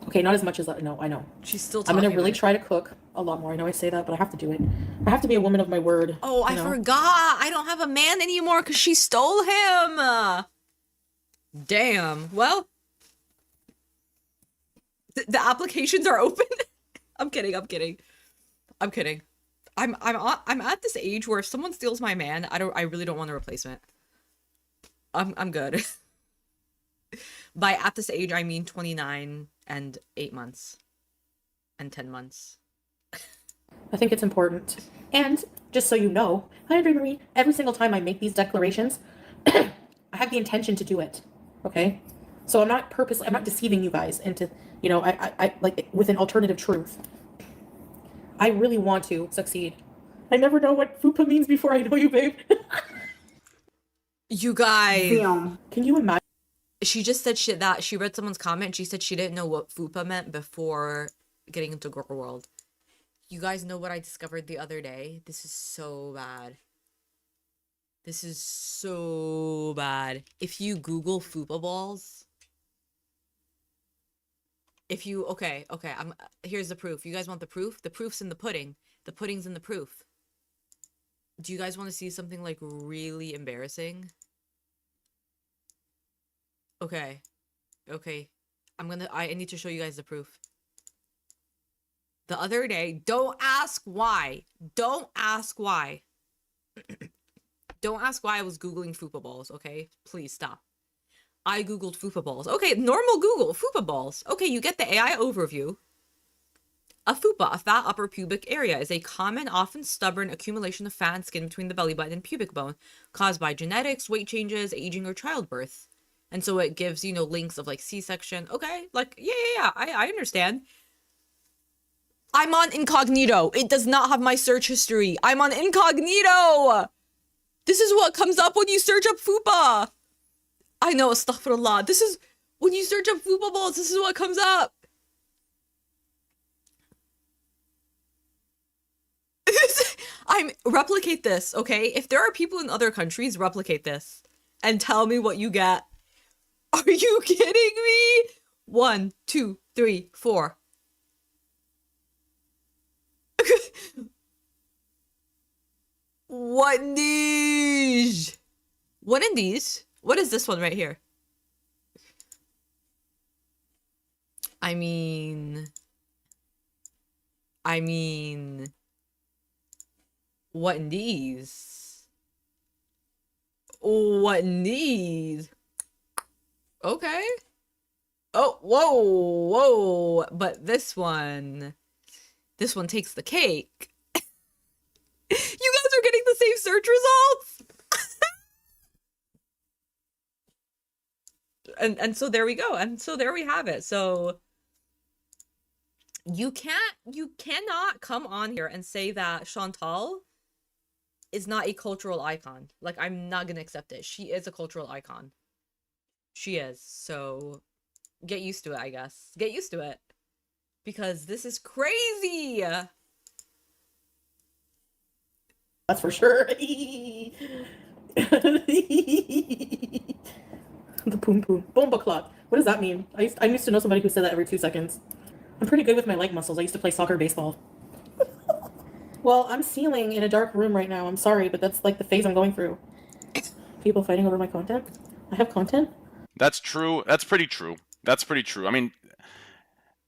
Okay, not as much as I know. she's still I'm talking. gonna really try to cook a lot more. I know I say that, but I have to do it. I have to be a woman of my word. Oh, I forgot. I don't have a man anymore because she stole him. Damn. Well, the applications are open. I'm kidding. I'm at this age where if someone steals my man, I really don't want a replacement. I'm good. By at this age, I mean 29 and 8 months and 10 months. I think it's important. And just so you know, hi, Marie, every single time I make these declarations, I have the intention to do it. Okay? So I'm not deceiving you guys into, I like, with an alternative truth. I really want to succeed. I never know what fupa means before I know you, babe. You guys. Damn. Can you imagine? She just said shit that she read someone's comment. She said she didn't know what fupa meant before getting into gorlworld. You guys know what I discovered the other day? This is so bad. This is so bad. If you Google fupa balls, okay, here's the proof. You guys want the proof? The proof's in the pudding. The pudding's in the proof. Do you guys want to see something like really embarrassing? Okay. I need to show you guys the proof. The other day, don't ask why. Don't ask why. Don't ask why I was Googling fupa balls, okay? Please stop. I Googled fupa balls. Okay, normal Google, fupa balls. Okay, you get the AI overview. A fupa, a fat upper pubic area, is a common, often stubborn accumulation of fat and skin between the belly button and pubic bone, caused by genetics, weight changes, aging, or childbirth. And so it gives, you know, links of like C-section. Okay, like, yeah, I understand. I'm on incognito. It does not have my search history. I'm on incognito. This is what comes up when you search up fupa. I know, astaghfirullah. This is, when you search up fupa balls, this is what comes up. Replicate this, okay? If there are people in other countries, replicate this. And tell me what you get. Are you kidding me? 1, 2, 3, 4. What these? What in these? What is this one right here? I mean, what in these? What in these? Okay. Oh, whoa. But this one takes the cake. You guys are getting the same search results? And so there we go. And so there we have it. So you cannot come on here and say that Shantel is not a cultural icon. Like, I'm not gonna accept it. She is a cultural icon. She is. So get used to it, I guess. Get used to it. Because this is crazy. That's for sure. The poom poom. Bomba clock. What does that mean? I used to know somebody who said that every 2 seconds. I'm pretty good with my leg muscles. I used to play soccer, baseball. Well, I'm sealing in a dark room right now. I'm sorry, but that's like the phase I'm going through. People fighting over my content? I have content? That's true. That's pretty true. That's pretty true. I mean,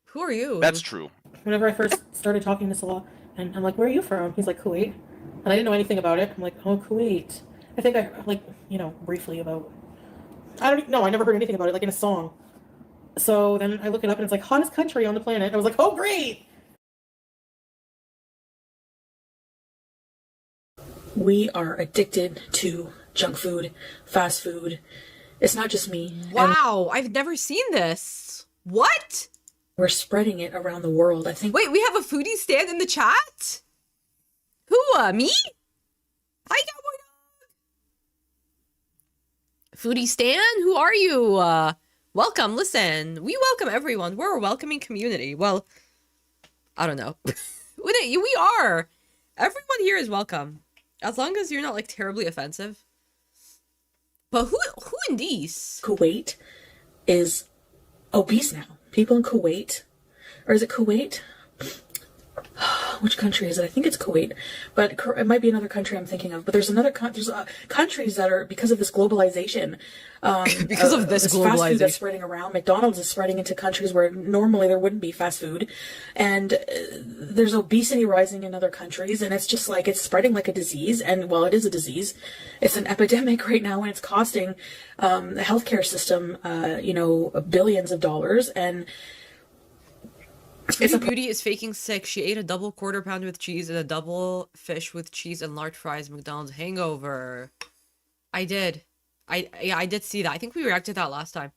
Who are you? that's true. Whenever I first started talking to Salah, and I'm like, where are you from? He's like, Kuwait. And I didn't know anything about it. I'm like, oh, Kuwait. I think I, like, you know, briefly about... I don't know. I never heard anything about it, like in a song. So then I look it up and it's like, hottest country on the planet. I was like, oh, great! We are addicted to junk food, fast food. It's not just me. Wow, I've never seen this. What? We're spreading it around the world. I think... Wait, we have a foodie stand in the chat? Who, me? Hi, cowboy dog. Foodie stand? Who are you? Welcome, listen. We welcome everyone. We're a welcoming community. Well, I don't know. We are. Everyone here is welcome. As long as you're not, like, terribly offensive. But who in these? Kuwait is obese now. People in Kuwait, or is it Kuwait? Which country is it? I think it's Kuwait, but it might be another country I'm thinking of. But there's another there's countries that are, because of this globalization, because of this fast globalization food that's spreading around. McDonald's is spreading into countries where normally there wouldn't be fast food, and there's obesity rising in other countries, and it's just like, it's spreading like a disease. And well, it is a disease. It's an epidemic right now, and it's costing the healthcare system, you know, billions of dollars. And Foodie Beauty is faking sick. She ate a double quarter pounder with cheese and a double fish with cheese and large fries. McDonald's hangover. I did. I did see that. I think we reacted to that last time.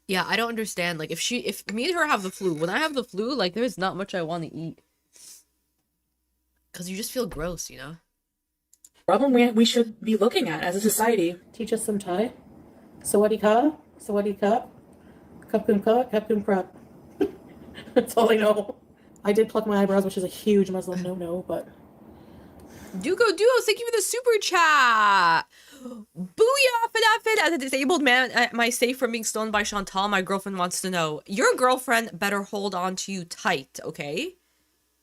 Yeah, I don't understand. Like, if me and her have the flu, when I have the flu, like, there's not much I want to eat. Because you just feel gross, you know? problem we should be looking at as a society. Teach us some Thai. Sawadee ka, sawadee ka, kapkum ka, kapkum krap. That's all I know. I did pluck my eyebrows, which is a huge Muslim no-no, but... Duo, thank you for the super chat. Booyah, Fidafid. As a disabled man, am I safe from being stolen by Shantel? My girlfriend wants to know. Your girlfriend better hold on to you tight, okay?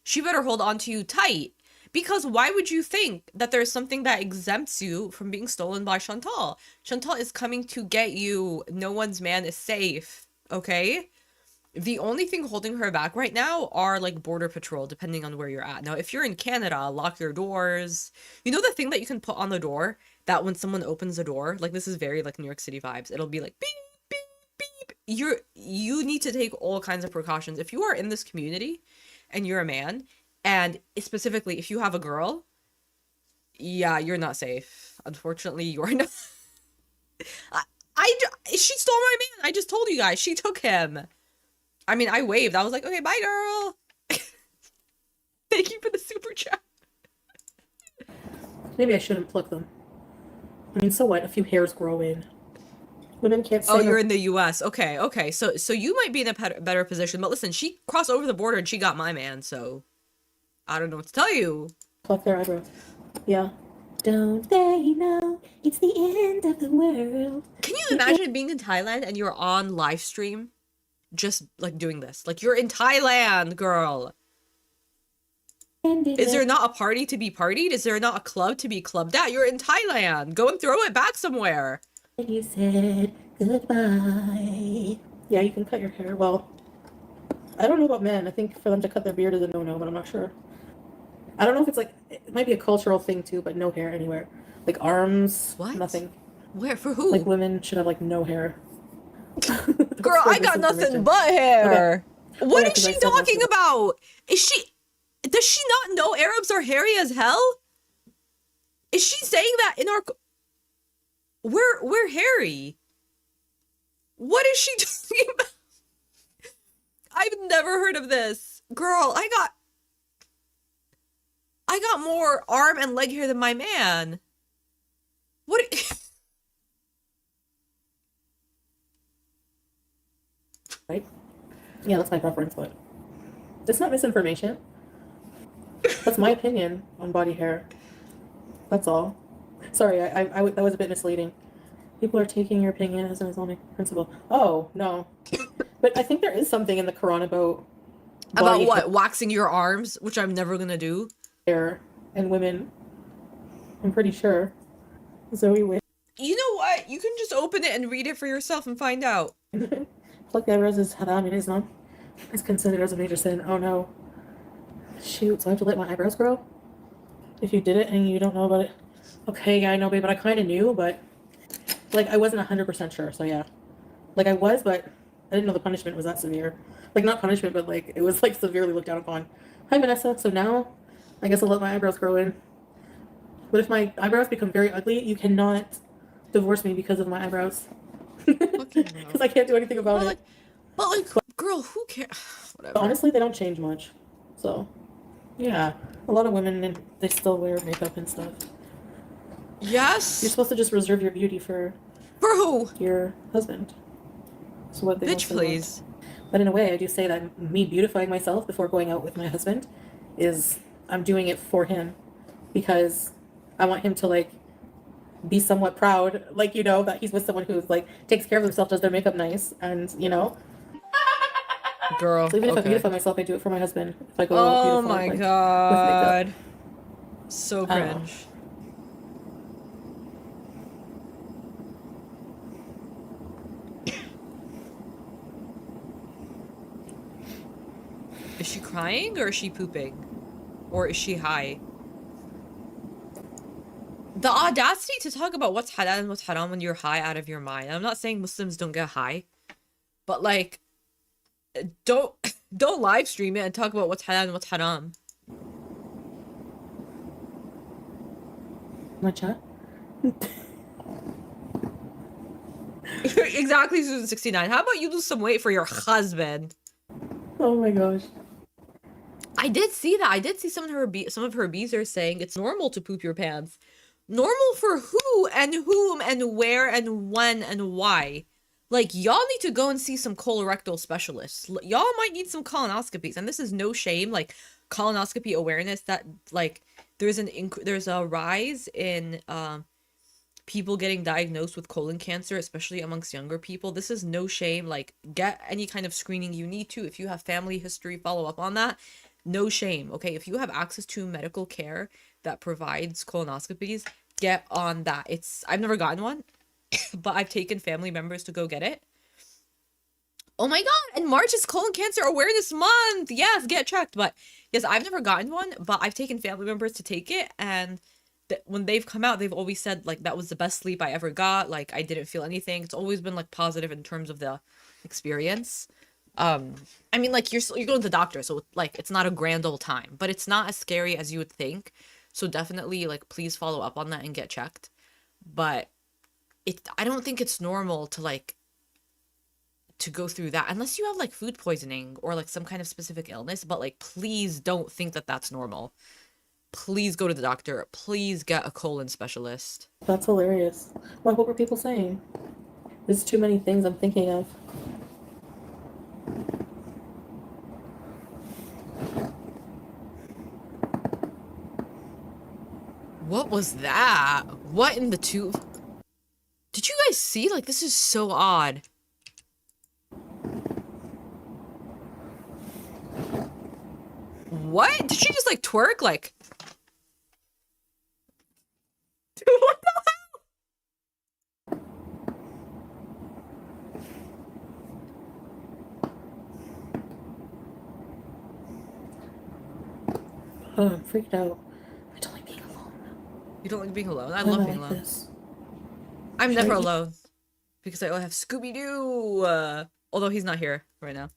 She better hold on to you tight. Because why would you think that there's something that exempts you from being stolen by Shantel? Shantel is coming to get you. No one's man is safe, okay? The only thing holding her back right now are like border patrol, depending on where you're at. Now, if you're in Canada, lock your doors. You know the thing that you can put on the door that when someone opens the door, like this is very like New York City vibes. It'll be like beep, beep, beep. You need to take all kinds of precautions. If you are in this community and you're a man, and specifically if you have a girl, yeah, you're not safe. Unfortunately, you're not. She stole my man. I just told you guys. She took him. I mean, I waved. I was like, okay, bye, girl. Thank you for the super chat. Maybe I shouldn't pluck them. I mean, so what? A few hairs grow in. Women can't say... Oh, you're in the U.S. Okay. So you might be in a better position. But listen, she crossed over the border and she got my man, so... I don't know what to tell you. Pluck their eyebrows. Yeah. Don't they know it's the end of the world? Can you imagine being in Thailand and you're on live stream? Just, like, doing this. Like, you're in Thailand, girl. Is there not a party to be partied? Is there not a club to be clubbed at? You're in Thailand. Go and throw it back somewhere. You said goodbye. Yeah, you can cut your hair. Well, I don't know about men. I think for them to cut their beard is a no-no, but I'm not sure. I don't know if it's like, it might be a cultural thing too, but no hair anywhere. Like arms, what? Nothing. Where? For who? Like women should have like no hair. Girl, I got nothing but hair. Okay. What is she talking about? Does she not know Arabs are hairy as hell? Is she saying that in our... We're hairy. What is she talking about? I've never heard of this. Girl, I got more arm and leg hair than my man. What... Right? Yeah, that's my preference, but it's not misinformation. That's my opinion on body hair. That's all. Sorry, I that was a bit misleading. People are taking your opinion as an Islamic principle. Oh, no. But I think there is something in the Quran about what? Waxing your arms, which I'm never gonna do. Hair and women. I'm pretty sure. Zoe Witt. You know what? You can just open it and read it for yourself and find out. Pluck the eyebrows is haram in Islam. It's considered as a major sin. Oh no. Shoot, so I have to let my eyebrows grow? If you did it and you don't know about it. Okay, yeah, I know, babe, but I kind of knew, but like I wasn't 100% sure, so yeah. Like I was, but I didn't know the punishment was that severe. Like not punishment, but like it was like severely looked down upon. Hi, Vanessa. So now I guess I'll let my eyebrows grow in. But if my eyebrows become very ugly, you cannot divorce me because of my eyebrows. Because I can't do anything about it. But like, girl, who cares? Whatever. Honestly, they don't change much. So, yeah. A lot of women, they still wear makeup and stuff. Yes. You're supposed to just reserve your beauty for who? Your husband. So what they Bitch, please. But in a way, I do say that me beautifying myself before going out with my husband is, I'm doing it for him. Because I want him to, like, be somewhat proud, like, you know, that he's with someone who's, like, takes care of themselves, does their makeup nice, and, you know. Girl, so even if I beautify myself, I do it for my husband. If I go oh my god. So cringe. Is she crying or is she pooping? Or is she high? The audacity to talk about what's halal and what's haram when you're high out of your mind. I'm not saying Muslims don't get high, but like, don't live stream it and talk about what's halal and what's haram. My chat? Exactly, Susan 69. How about you lose some weight for your husband? Oh my gosh. I did see that. I did see some of her bees are saying it's normal to poop your pants. Normal for who and whom and where and when and why? Like, y'all need to go and see some colorectal specialists. Y'all might need some colonoscopies, and this is no shame. Like, colonoscopy awareness, that, like, there's a rise in people getting diagnosed with colon cancer, especially amongst younger people. This is no shame. Like, get any kind of screening you need to. If you have family history, follow up on that. No shame, okay? If you have access to medical care that provides colonoscopies, get on that. I've never gotten one, but I've taken family members to go get it. Oh my god, and March is colon cancer awareness month. Yes, get checked. But yes, I've never gotten one, but I've taken family members to take it, and when they've come out, they've always said, like, that was the best sleep I ever got. Like, I didn't feel anything. It's always been, like, positive in terms of the experience. I mean, like, you're going to the doctor, so, like, it's not a grand old time, but it's not as scary as you would think. So definitely, like, please follow up on that and get checked. But I don't think it's normal to, like, to go through that unless you have, like, food poisoning or, like, some kind of specific illness. But, like, please don't think that that's normal. Please go to the doctor. Please get a colon specialist. That's hilarious. What were people saying? There's too many things I'm thinking of. What was that? What in the tube? Did you guys see? Like, this is so odd. What? Did she just, like, twerk? Like... Dude, what the hell? Oh, I'm freaked out. I don't like being alone. You don't like being alone? I love being alone. This. I'm never alone. Because I have Scooby-Doo. Although he's not here right now.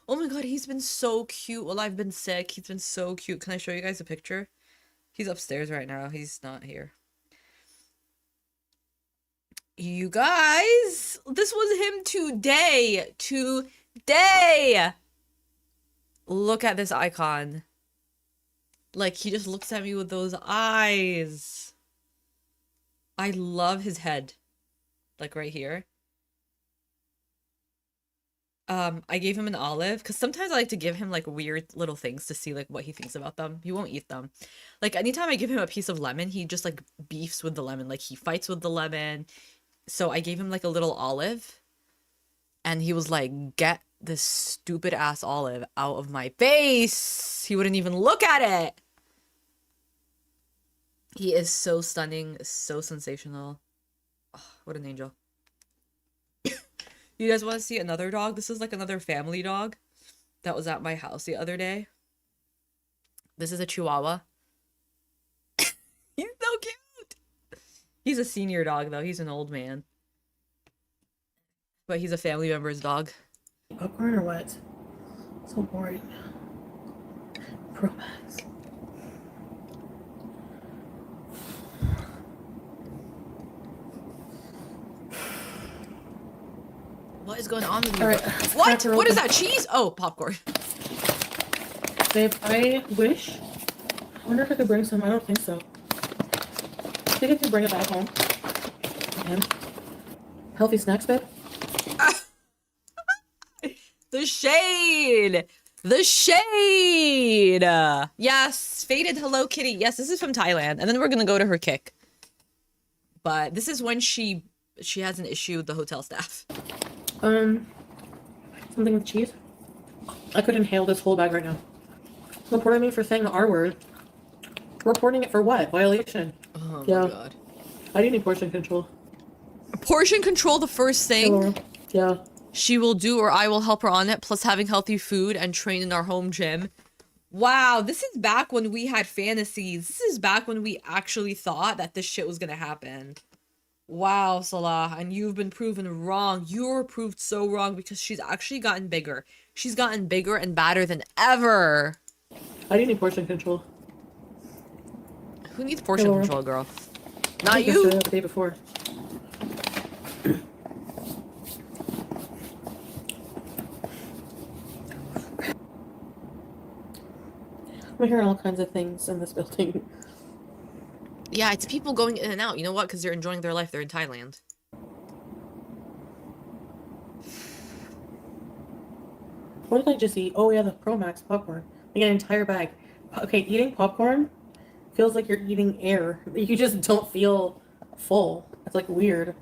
Oh my god, he's been so cute while I've been sick. He's been so cute. Can I show you guys a picture? He's upstairs right now. He's not here. You guys, this was him today. Today. Look at this icon. Like, he just looks at me with those eyes. I love his head. Like, right here. I gave him an olive because sometimes I like to give him like weird little things to see like what he thinks about them. He won't eat them. Like, anytime I give him a piece of lemon, he just like beefs with the lemon. Like, he fights with the lemon. So I gave him like a little olive, and he was like, "Get this stupid ass olive out of my face." He wouldn't even look at it. He is so stunning, so sensational. Oh, what an angel. You guys want to see another dog? This is like another family dog that was at my house the other day. This is a Chihuahua. He's so cute. He's a senior dog, though. He's an old man. But he's a family member's dog. Popcorn or what? So boring. Romance. What is going on with you? All right, what? What is that? Cheese? Oh, popcorn. Babe, I wish. I wonder if I could bring some. I don't think so. I think I could bring it back home. And healthy snacks, babe? The shade! The shade! Yes, faded Hello Kitty. Yes, this is from Thailand. And then we're gonna go to her kick. But this is when she has an issue with the hotel staff. Something with cheese? I could inhale this whole bag right now. Reporting me for saying the R word. Reporting it for what? Violation. Oh yeah. my god. I do need portion control. Portion control, the first thing Yeah. she will do, or I will help her on it, plus having healthy food and train in our home gym. Wow, this is back when we had fantasies. This is back when we actually thought that this shit was gonna happen. Wow, Salah, and you've been proven wrong. You were proved so wrong because she's actually gotten bigger. She's gotten bigger and badder than ever. I do need portion control. Who needs portion Laura. control, girl? Not you. Yesterday or the day before. I'm hearing all kinds of things in this building. Yeah, it's people going in and out. You know what? Because they're enjoying their life. They're in Thailand. What did I just eat? Oh yeah, the Pro Max popcorn. I get an entire bag. Okay, eating popcorn feels like you're eating air. You just don't feel full. It's like weird.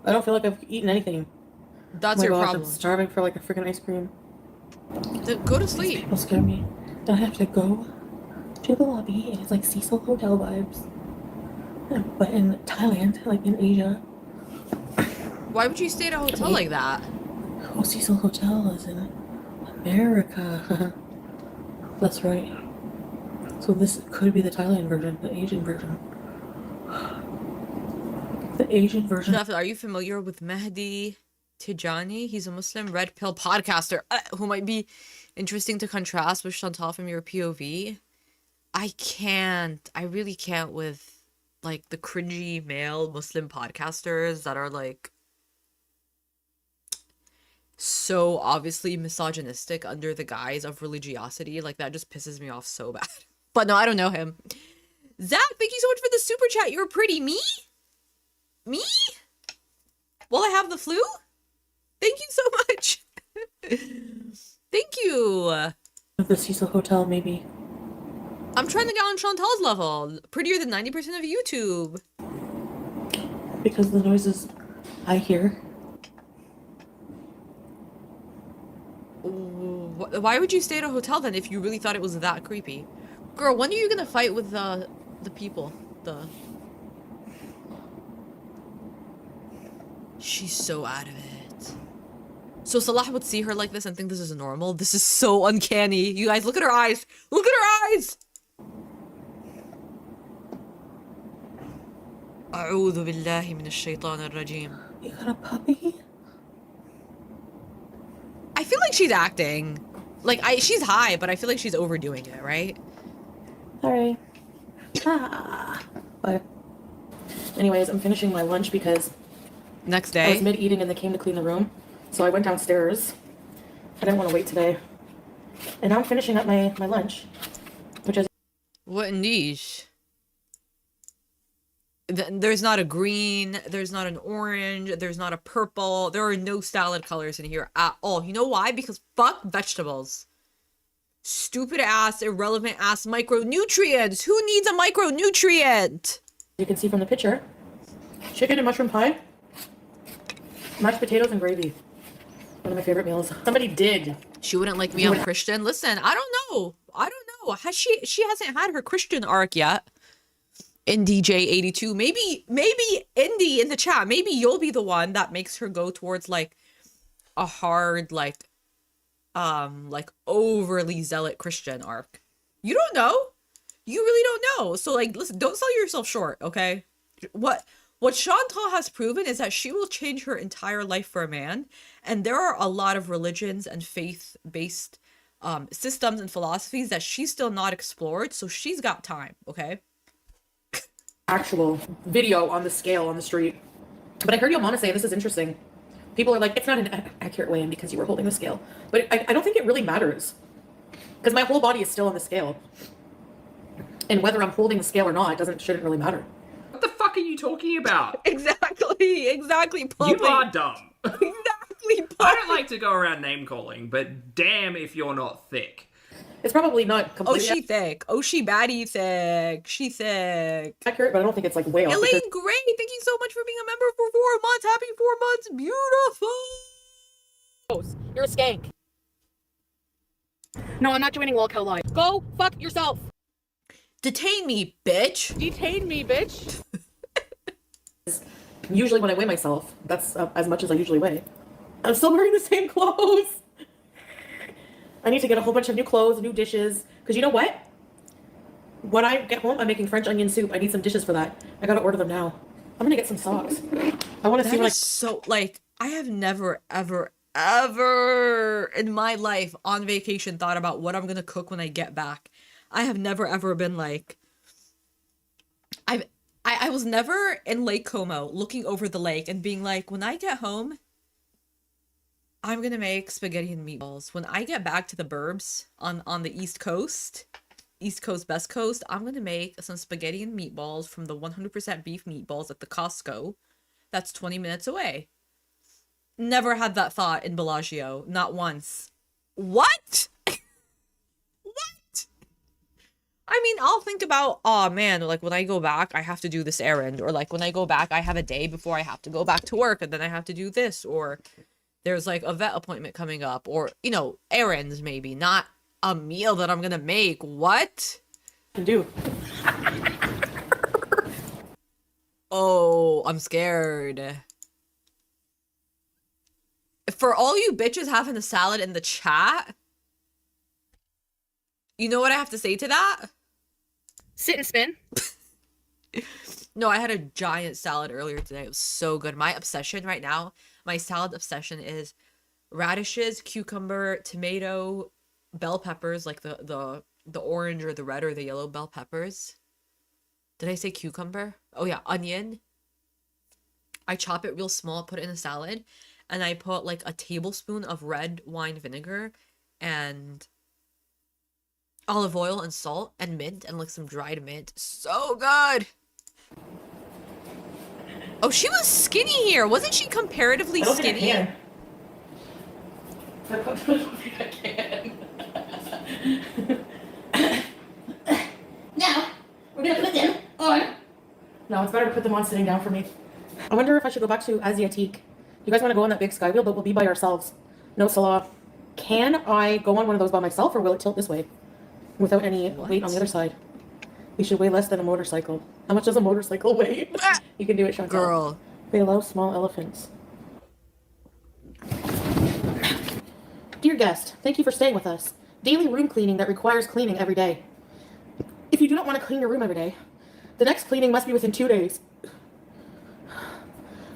I don't feel like I've eaten anything. That's Oh my your gosh, problem. I'm starving for like a freaking ice cream. Then go to sleep. People scare me. Then I have to go to the lobby, and it's like Cecil Hotel vibes. But in Thailand, like in Asia. Why would you stay at a hotel like that? Oh, Cecil Hotel is in America. That's right. So this could be the Thailand version, the Asian version. The Asian version. Shafil, are you familiar with Mehdi Tijani? He's a Muslim red pill podcaster who might be interesting to contrast with Shantel from your POV. I really can't with like the cringy male Muslim podcasters that are like so obviously misogynistic under the guise of religiosity. Like that just pisses me off so bad. But no, I don't know him. Zach, thank you so much for the super chat. You're pretty. Me? Me? Well, I have the flu? Thank you so much. Thank you. The Cecil Hotel, maybe. I'm trying to get on Chantal's level. Prettier than 90% of YouTube. Because the noises I hear. Why would you stay at a hotel then if you really thought it was that creepy? Girl, when are you gonna fight with the people? She's so out of it. So Salah would see her like this and think this is normal? This is so uncanny. You guys, look at her eyes! Look at her eyes! أعوذ بالله من الشيطان الرجيم. You got a puppy? I feel like she's acting. Like, she's high, but I feel like she's overdoing it, right? Sorry. But anyways, I'm finishing my lunch because Next I was day. mid-eating and they came to clean the room. So I went downstairs. I didn't want to wait today. And now I'm finishing up my lunch, which is... What niche? There's not a green, there's not an orange, there's not a purple. There are no salad colors in here at all. You know why? Because fuck vegetables. Stupid ass, irrelevant ass micronutrients. Who needs a micronutrient? You can see from the picture. Chicken and mushroom pie. Mashed potatoes and gravy. One of my favorite meals. Somebody did. She wouldn't like me. I'm Christian. Listen, I don't know. Has she hasn't had her Christian arc yet. In DJ82, maybe Indy in the chat, maybe you'll be the one that makes her go towards like a hard like overly zealot Christian arc. You don't know. You really don't know. So like, listen, don't sell yourself short, okay? What Chantal has proven is that she will change her entire life for a man, and there are a lot of religions and faith-based systems and philosophies that she's still not explored, so she's got time, okay? Actual video on the scale on the street. But I heard Yomana say, this is interesting. People are like, it's not an accurate weigh-in because you were holding the scale. But I don't think it really matters. Because my whole body is still on the scale. And whether I'm holding the scale or not, shouldn't really matter. What the fuck are you talking about? Exactly, Puppy. You are dumb. Exactly, Puppy. I don't like to go around name calling, but damn if you're not thick. It's probably not Oh, completely she thick. Oh, she baddie thick. She thick. accurate, but I don't think it's like way off. Elaine because- Gray, thank you so much for being a member for 4 months. Happy 4 months. Beautiful. You're a skank. No, I'm not joining Lolcow Live. Go fuck yourself. Detain me, bitch. Detain me, bitch. Usually when I weigh myself, that's as much as I usually weigh. I'm still wearing the same clothes. I need to get a whole bunch of new clothes, new dishes. Because you know what? When I get home, I'm making French onion soup. I need some dishes for that. I gotta order them now. I'm gonna get some socks. I want to see That what is so, like, I have never, ever in my life on vacation thought about what I'm gonna cook when I get back. I have never, ever been like, I was never in Lake Como looking over the lake and being like, when I get home, I'm gonna make spaghetti and meatballs. When I get back to the burbs on the East Coast, East Coast, Best Coast. I'm going to make some spaghetti and meatballs from the 100% beef meatballs at the Costco. That's 20 minutes away. Never had that thought in Bellagio. Not once. What? What? I mean, I'll think about, oh man, like when I go back, I have to do this errand. Or like when I go back, I have a day before I have to go back to work and then I have to do this. Or there's like a vet appointment coming up. Or, you know, errands maybe. Not a meal that I'm going to make. What? Do. Oh, I'm scared. For all you bitches having a salad in the chat, you know what I have to say to that? Sit and spin. No, I had a giant salad earlier today. It was so good. My obsession right now, my salad obsession is radishes, cucumber, tomato, bell peppers, like the orange or the red or the yellow bell peppers. Did I say cucumber? Oh yeah, onion. I chop it real small, put it in a salad, and I put like a tablespoon of red wine vinegar and olive oil and salt and mint and like some dried mint. So good. Oh, she was skinny here. Wasn't she comparatively I don't think skinny? I don't think I can. Now, we're gonna put them on. No, it's better to put them on sitting down for me. I wonder if I should go back to Asiatique. You guys want to go on that big sky wheel, but we'll be by ourselves. No, Salah. Can I go on one of those by myself, or will it tilt this way? Without any weight on the other side. We should weigh less than a motorcycle. How much does a motorcycle weigh? You can do it, Shantel. Girl. They allow small elephants. Dear guest, thank you for staying with us. Daily room cleaning that requires cleaning every day. If you do not want to clean your room every day, the next cleaning must be within 2 days.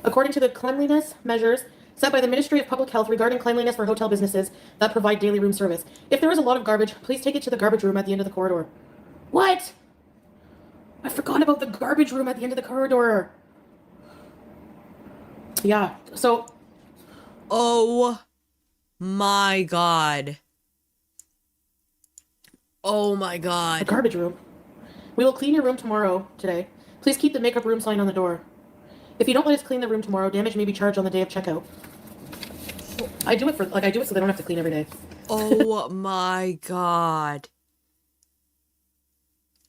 According to the cleanliness measures set by the Ministry of Public Health regarding cleanliness for hotel businesses that provide daily room service. If there is a lot of garbage, please take it to the garbage room at the end of the corridor. What? I forgot about the garbage room at the end of the corridor. Yeah, so... Oh my god. Oh my the god. garbage room. We will clean your room tomorrow, today. Please keep the makeup room sign on the door. If you don't let us clean the room tomorrow, damage may be charged on the day of checkout. I do it so they don't have to clean every day. Oh my god.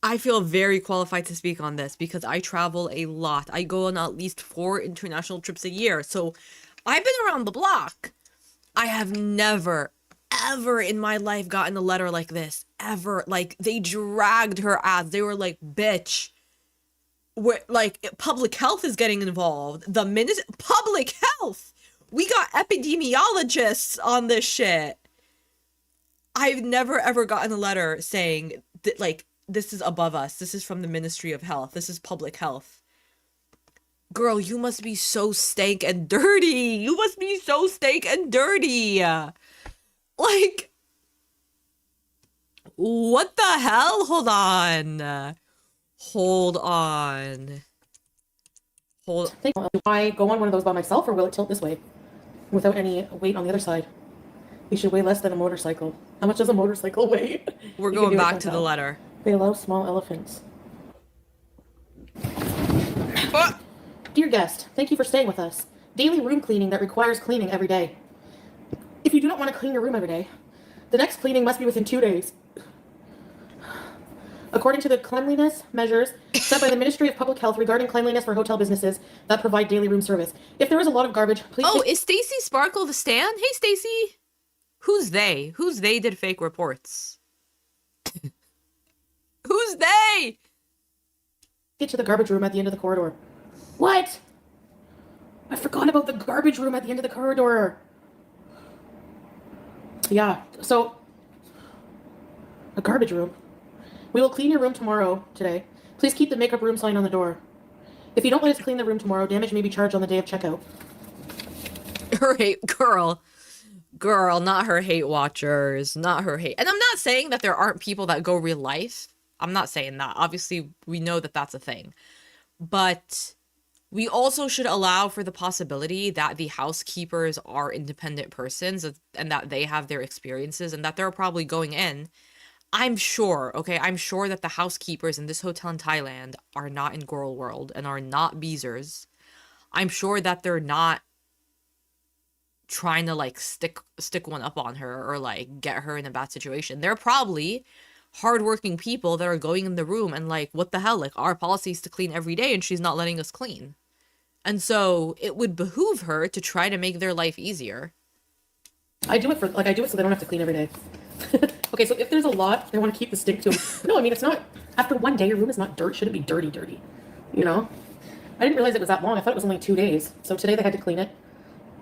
I feel very qualified to speak on this because I travel a lot. I go on at least 4 international trips a year. So I've been around the block. I have never, ever in my life gotten a letter like this. Ever. Like, they dragged her ass. They were like, bitch. Like, public health is getting involved. Public health! We got epidemiologists on this shit. I've never ever gotten a letter saying that, like, this is above us. This is from the Ministry of Health. This is public health. Girl, you must be so stank and dirty. You must be so stank and dirty. Like, what the hell? Hold on. Hold on. I go on one of those by myself, or will it tilt this way? Without any weight on the other side. We should weigh less than a motorcycle. How much does a motorcycle weigh? We're You can going do it, back to the Shantel. letter. They allow small elephants. Dear guest, thank you for staying with us. Daily room cleaning that requires cleaning every day. If you do not want to clean your room every day, the next cleaning must be within 2 days. According to the cleanliness measures set by the Ministry of Public Health regarding cleanliness for hotel businesses that provide daily room service. If there is a lot of garbage, please... Oh, is Stacy Sparkle the Stan? Hey, Stacy. Who's they? Who's they did fake reports? Who's they? Get to the garbage room at the end of the corridor. What? I forgot about the garbage room at the end of the corridor. Yeah, so... a garbage room. We will clean your room tomorrow, today. Please keep the makeup room sign on the door. If you don't let us clean the room tomorrow, damage may be charged on the day of checkout. Her hate girl, not her hate watchers, not her hate. And I'm not saying that there aren't people that go real life. I'm not saying that. Obviously, we know that that's a thing. But we also should allow for the possibility that the housekeepers are independent persons and that they have their experiences and that they're probably going in I'm sure, okay, I'm sure that the housekeepers in this hotel in Thailand are not in gorlworld and are not beezers. I'm sure that they're not trying to like stick one up on her or like get her in a bad situation. They're probably hardworking people that are going in the room and like, what the hell? Like, our policy is to clean every day and she's not letting us clean. And so it would behoove her to try to make their life easier. I do it so they don't have to clean every day. Okay, so if there's a lot, they want to keep the stink to them. No, I mean, it's not, after one day, your room is not dirt. Shouldn't be dirty, you know? I didn't realize it was that long. I thought it was only 2 days. So today they had to clean it.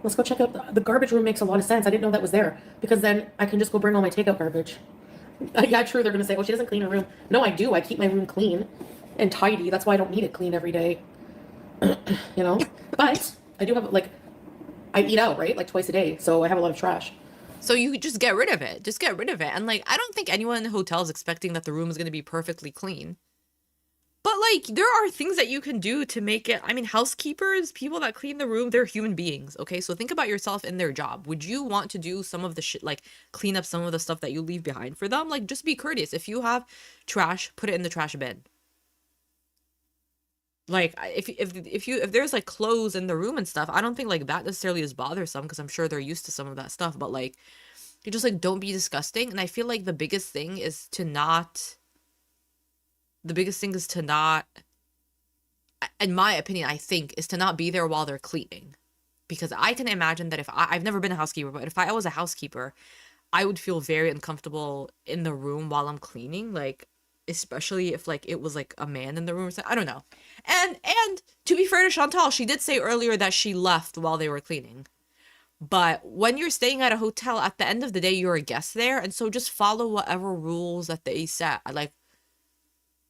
Let's go check out the garbage room. Makes a lot of sense. I didn't know that was there, because then I can just go bring all my takeout garbage. Yeah, true. They're going to say, oh, she doesn't clean her room. No, I do. I keep my room clean and tidy. That's why I don't need it cleaned every day. You know? But I do have, like, I eat out, right? Like twice a day. So I have a lot of trash. So you could just get rid of it. Just get rid of it. And like, I don't think anyone in the hotel is expecting that the room is going to be perfectly clean. But like, there are things that you can do to make it. I mean, housekeepers, people that clean the room, they're human beings. Okay, so think about yourself in their job. Would you want to do some of the shit, like clean up some of the stuff that you leave behind for them? Like, just be courteous. If you have trash, put it in the trash bin. Like, if there's like clothes in the room and stuff, I don't think like that necessarily is bothersome, because I'm sure they're used to some of that stuff. But like, you just like, don't be disgusting. And I feel like the biggest thing is to not, in my opinion, I think, is to not be there while they're cleaning. Because I can imagine that if I've never been a housekeeper, but if I was a housekeeper, I would feel very uncomfortable in the room while I'm cleaning. Like, especially if like it was like a man in the room or something. I don't know. And to be fair to Shantel, she did say earlier that she left while they were cleaning. But when you're staying at a hotel, at the end of the day, you're a guest there. And so just follow whatever rules that they set. Like,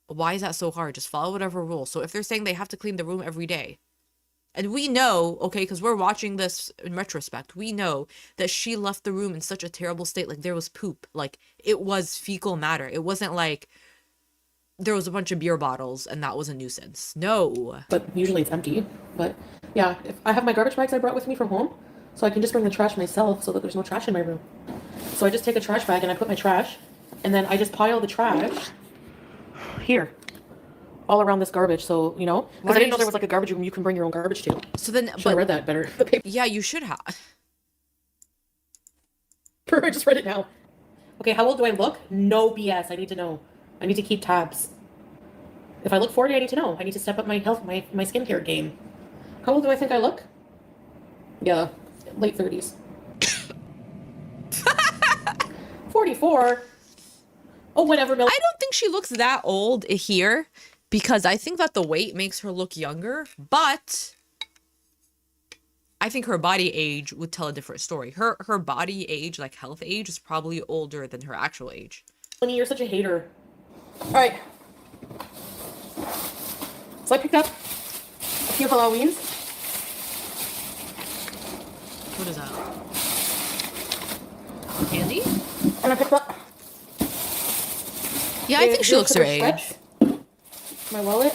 why is that so hard? Just follow whatever rules. So if they're saying they have to clean the room every day, and we know, okay, because we're watching this in retrospect, we know that she left the room in such a terrible state. Like, there was poop. Like, it was fecal matter. It wasn't like there was a bunch of beer bottles and that was a nuisance. No. But usually it's empty. But yeah, if I have my garbage bags I brought with me from home, so I can just bring the trash myself so that there's no trash in my room. So I just take a trash bag and I put my trash, and then I just pile the trash here, all around this garbage. So, you know, because I didn't know there was like a garbage room you can bring your own garbage to. So then, Should have read that better. Yeah, you should have. I just read it now. Okay, how old do I look? No BS. I need to know. I need to keep tabs. If I look 40, I need to know. I need to step up my health, my skincare game. How old do I think I look? Yeah, late 30s. 44. Oh, whatever. I don't think she looks that old here, because I think that the weight makes her look younger, but I think her body age would tell a different story. Her body age, like health age, is probably older than her actual age. Honey, you're such a hater. All right. So I picked up a few Halloweens. What is that? Candy? And I picked up... Yeah, I think she looks her age. My wallet.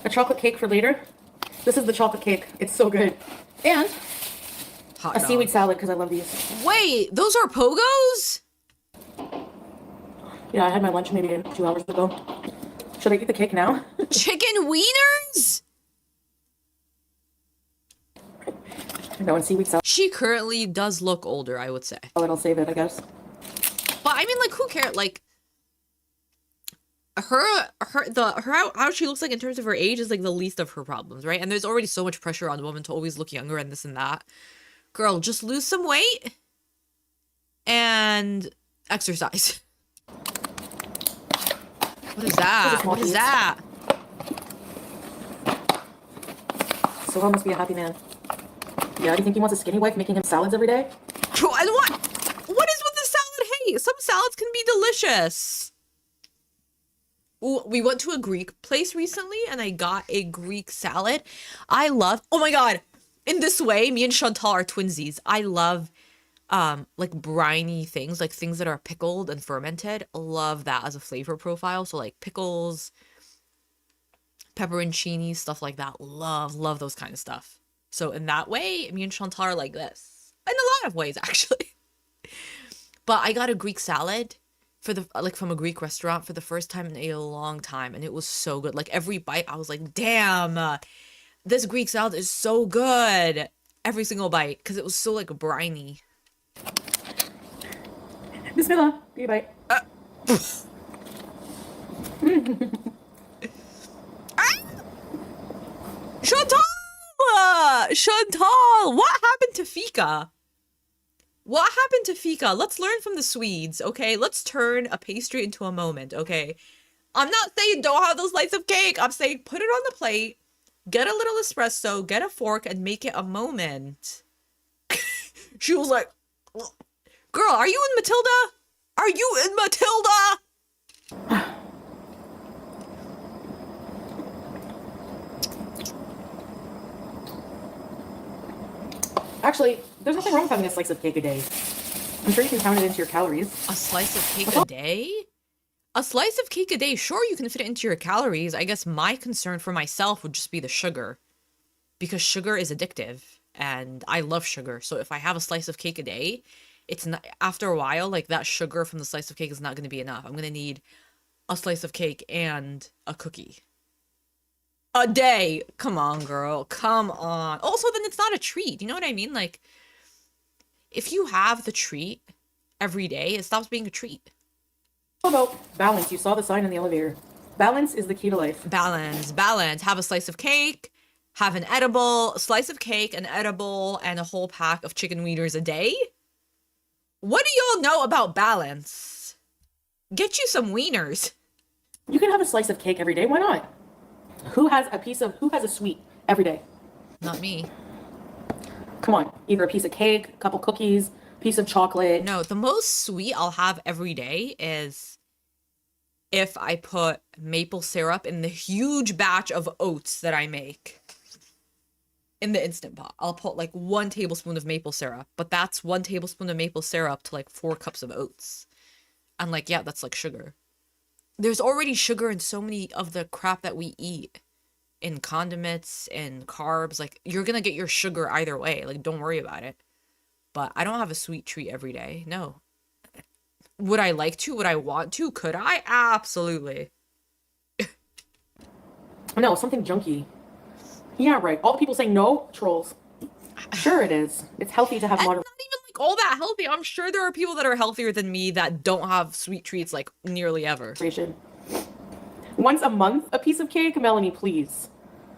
A chocolate cake for later. This is the chocolate cake. It's so good. And Hot a dog. seaweed salad, because I love these. Wait, those are pogos? Yeah, I had my lunch maybe 2 hours ago. Should I eat the cake now? Chicken wieners? No, and seaweed salad. She currently does look older, I would say. I'll save it, I guess. But I mean, like, who cares? Like, how she looks like in terms of her age is like the least of her problems, right? And there's already so much pressure on women to always look younger and this and that. Girl, just lose some weight and exercise. What is that? What is that? Salah must be a happy man. Yeah, do you think he wants a skinny wife making him salads every day? And what is with the salad? Hey, some salads can be delicious. Ooh, we went to a Greek place recently and I got a Greek salad. I love, oh my God, in this way, me and Shantel are twinsies. I love like briny things, like things that are pickled and fermented. Love that as a flavor profile. So like pickles, pepperoncini, stuff like that. Love those kind of stuff. So in that way, me and Shantel are like this. In a lot of ways, actually. But I got a Greek salad for the like from a Greek restaurant for the first time in a long time, and it was so good. Like every bite, I was like, "Damn, this Greek salad is so good." Every single bite, because it was so like briny. Bismillah. Be a bite. Chantal! Chantal! What happened to fika? What happened to fika? Let's learn from the Swedes, okay? Let's turn a pastry into a moment, okay? I'm not saying don't have the slice of cake. I'm saying put it on the plate, get a little espresso, get a fork, and make it a moment. She was like, girl, are you in Matilda? Are you in Matilda? Actually, there's nothing wrong with having a slice of cake a day. I'm sure you can count it into your calories. A slice of cake a day? A slice of cake a day, sure, you can fit it into your calories. I guess my concern for myself would just be the sugar. Because sugar is addictive. And I love sugar. So if I have a slice of cake a day, it's not, after a while, like that sugar from the slice of cake is not going to be enough. I'm going to need a slice of cake and a cookie. A day. Come on, girl. Come on. Also, then it's not a treat. You know what I mean? Like, if you have the treat every day, it stops being a treat. How about balance? You saw the sign in the elevator. Balance is the key to life. Balance. Balance. Have a slice of cake. Have an edible. A slice of cake, an edible, and a whole pack of chicken wieners a day? What do y'all know about balance? Get you some wieners. You can have a slice of cake every day. Why not? Who has a sweet every day? Not me. Come on. Either a piece of cake, a couple cookies, piece of chocolate. No, the most sweet I'll have every day is if I put maple syrup in the huge batch of oats that I make in the Instant Pot. I'll put like 1 tablespoon of maple syrup, but that's 1 tablespoon of maple syrup to like 4 cups of oats. And like, yeah, that's like sugar. There's already sugar in so many of the crap that we eat. In condiments, in carbs. Like, you're gonna get your sugar either way. Like, don't worry about it. But I don't have a sweet treat every day. No. Would I like to? Would I want to? Could I? Absolutely. No, something junky. Yeah, right. All the people saying no, trolls. Sure it is. It's healthy to have And moderate. not even like all that healthy. I'm sure there are people that are healthier than me that don't have sweet treats like nearly ever. Once a month, a piece of cake? Melanie, please.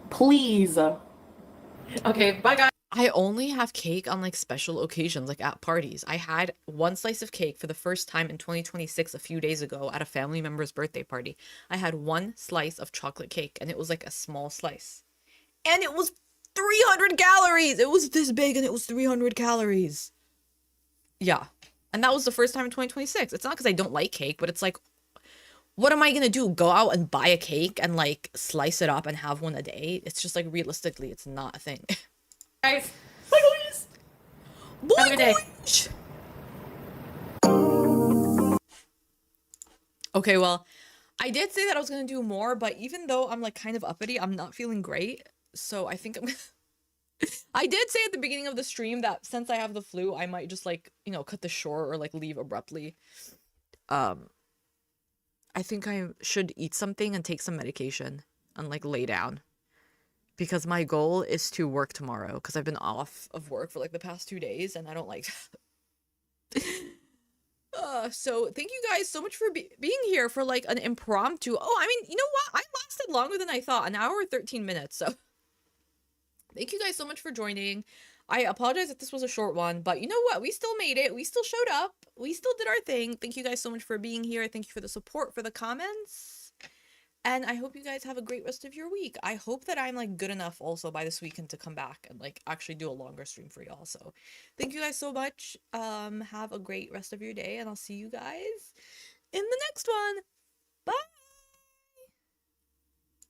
Please. Okay, bye guys. I only have cake on like special occasions, like at parties. I had 1 slice of cake for the first time in 2026 a few days ago at a family member's birthday party. I had 1 slice of chocolate cake and it was like a small slice. And it was 300 calories. It was this big and it was 300 calories. Yeah. And that was the first time in 2026. It's not because I don't like cake, but it's like, what am I going to do? Go out and buy a cake and like slice it up and have one a day? It's just like realistically, it's not a thing. Guys, bye guys. Have a good day. Okay, well, I did say that I was going to do more, but even though I'm like kind of uppity, I'm not feeling great. So I think I'm I did say at the beginning of the stream that since I have the flu, I might just like, you know, cut this short or like leave abruptly. I think I should eat something and take some medication and like lay down. Because my goal is to work tomorrow because I've been off of work for like the past 2 days and I don't like that. So thank you guys so much for being here for like an impromptu. Oh, I mean, you know what? I lasted longer than I thought, 1 hour and 13 minutes. So thank you guys so much for joining. I apologize if this was a short one, but you know what? We still made it. We still showed up. We still did our thing. Thank you guys so much for being here. Thank you for the support, for the comments. And I hope you guys have a great rest of your week. I hope that I'm like good enough also by this weekend to come back and like actually do a longer stream for y'all. So thank you guys so much. Have a great rest of your day and I'll see you guys in the next one. Bye.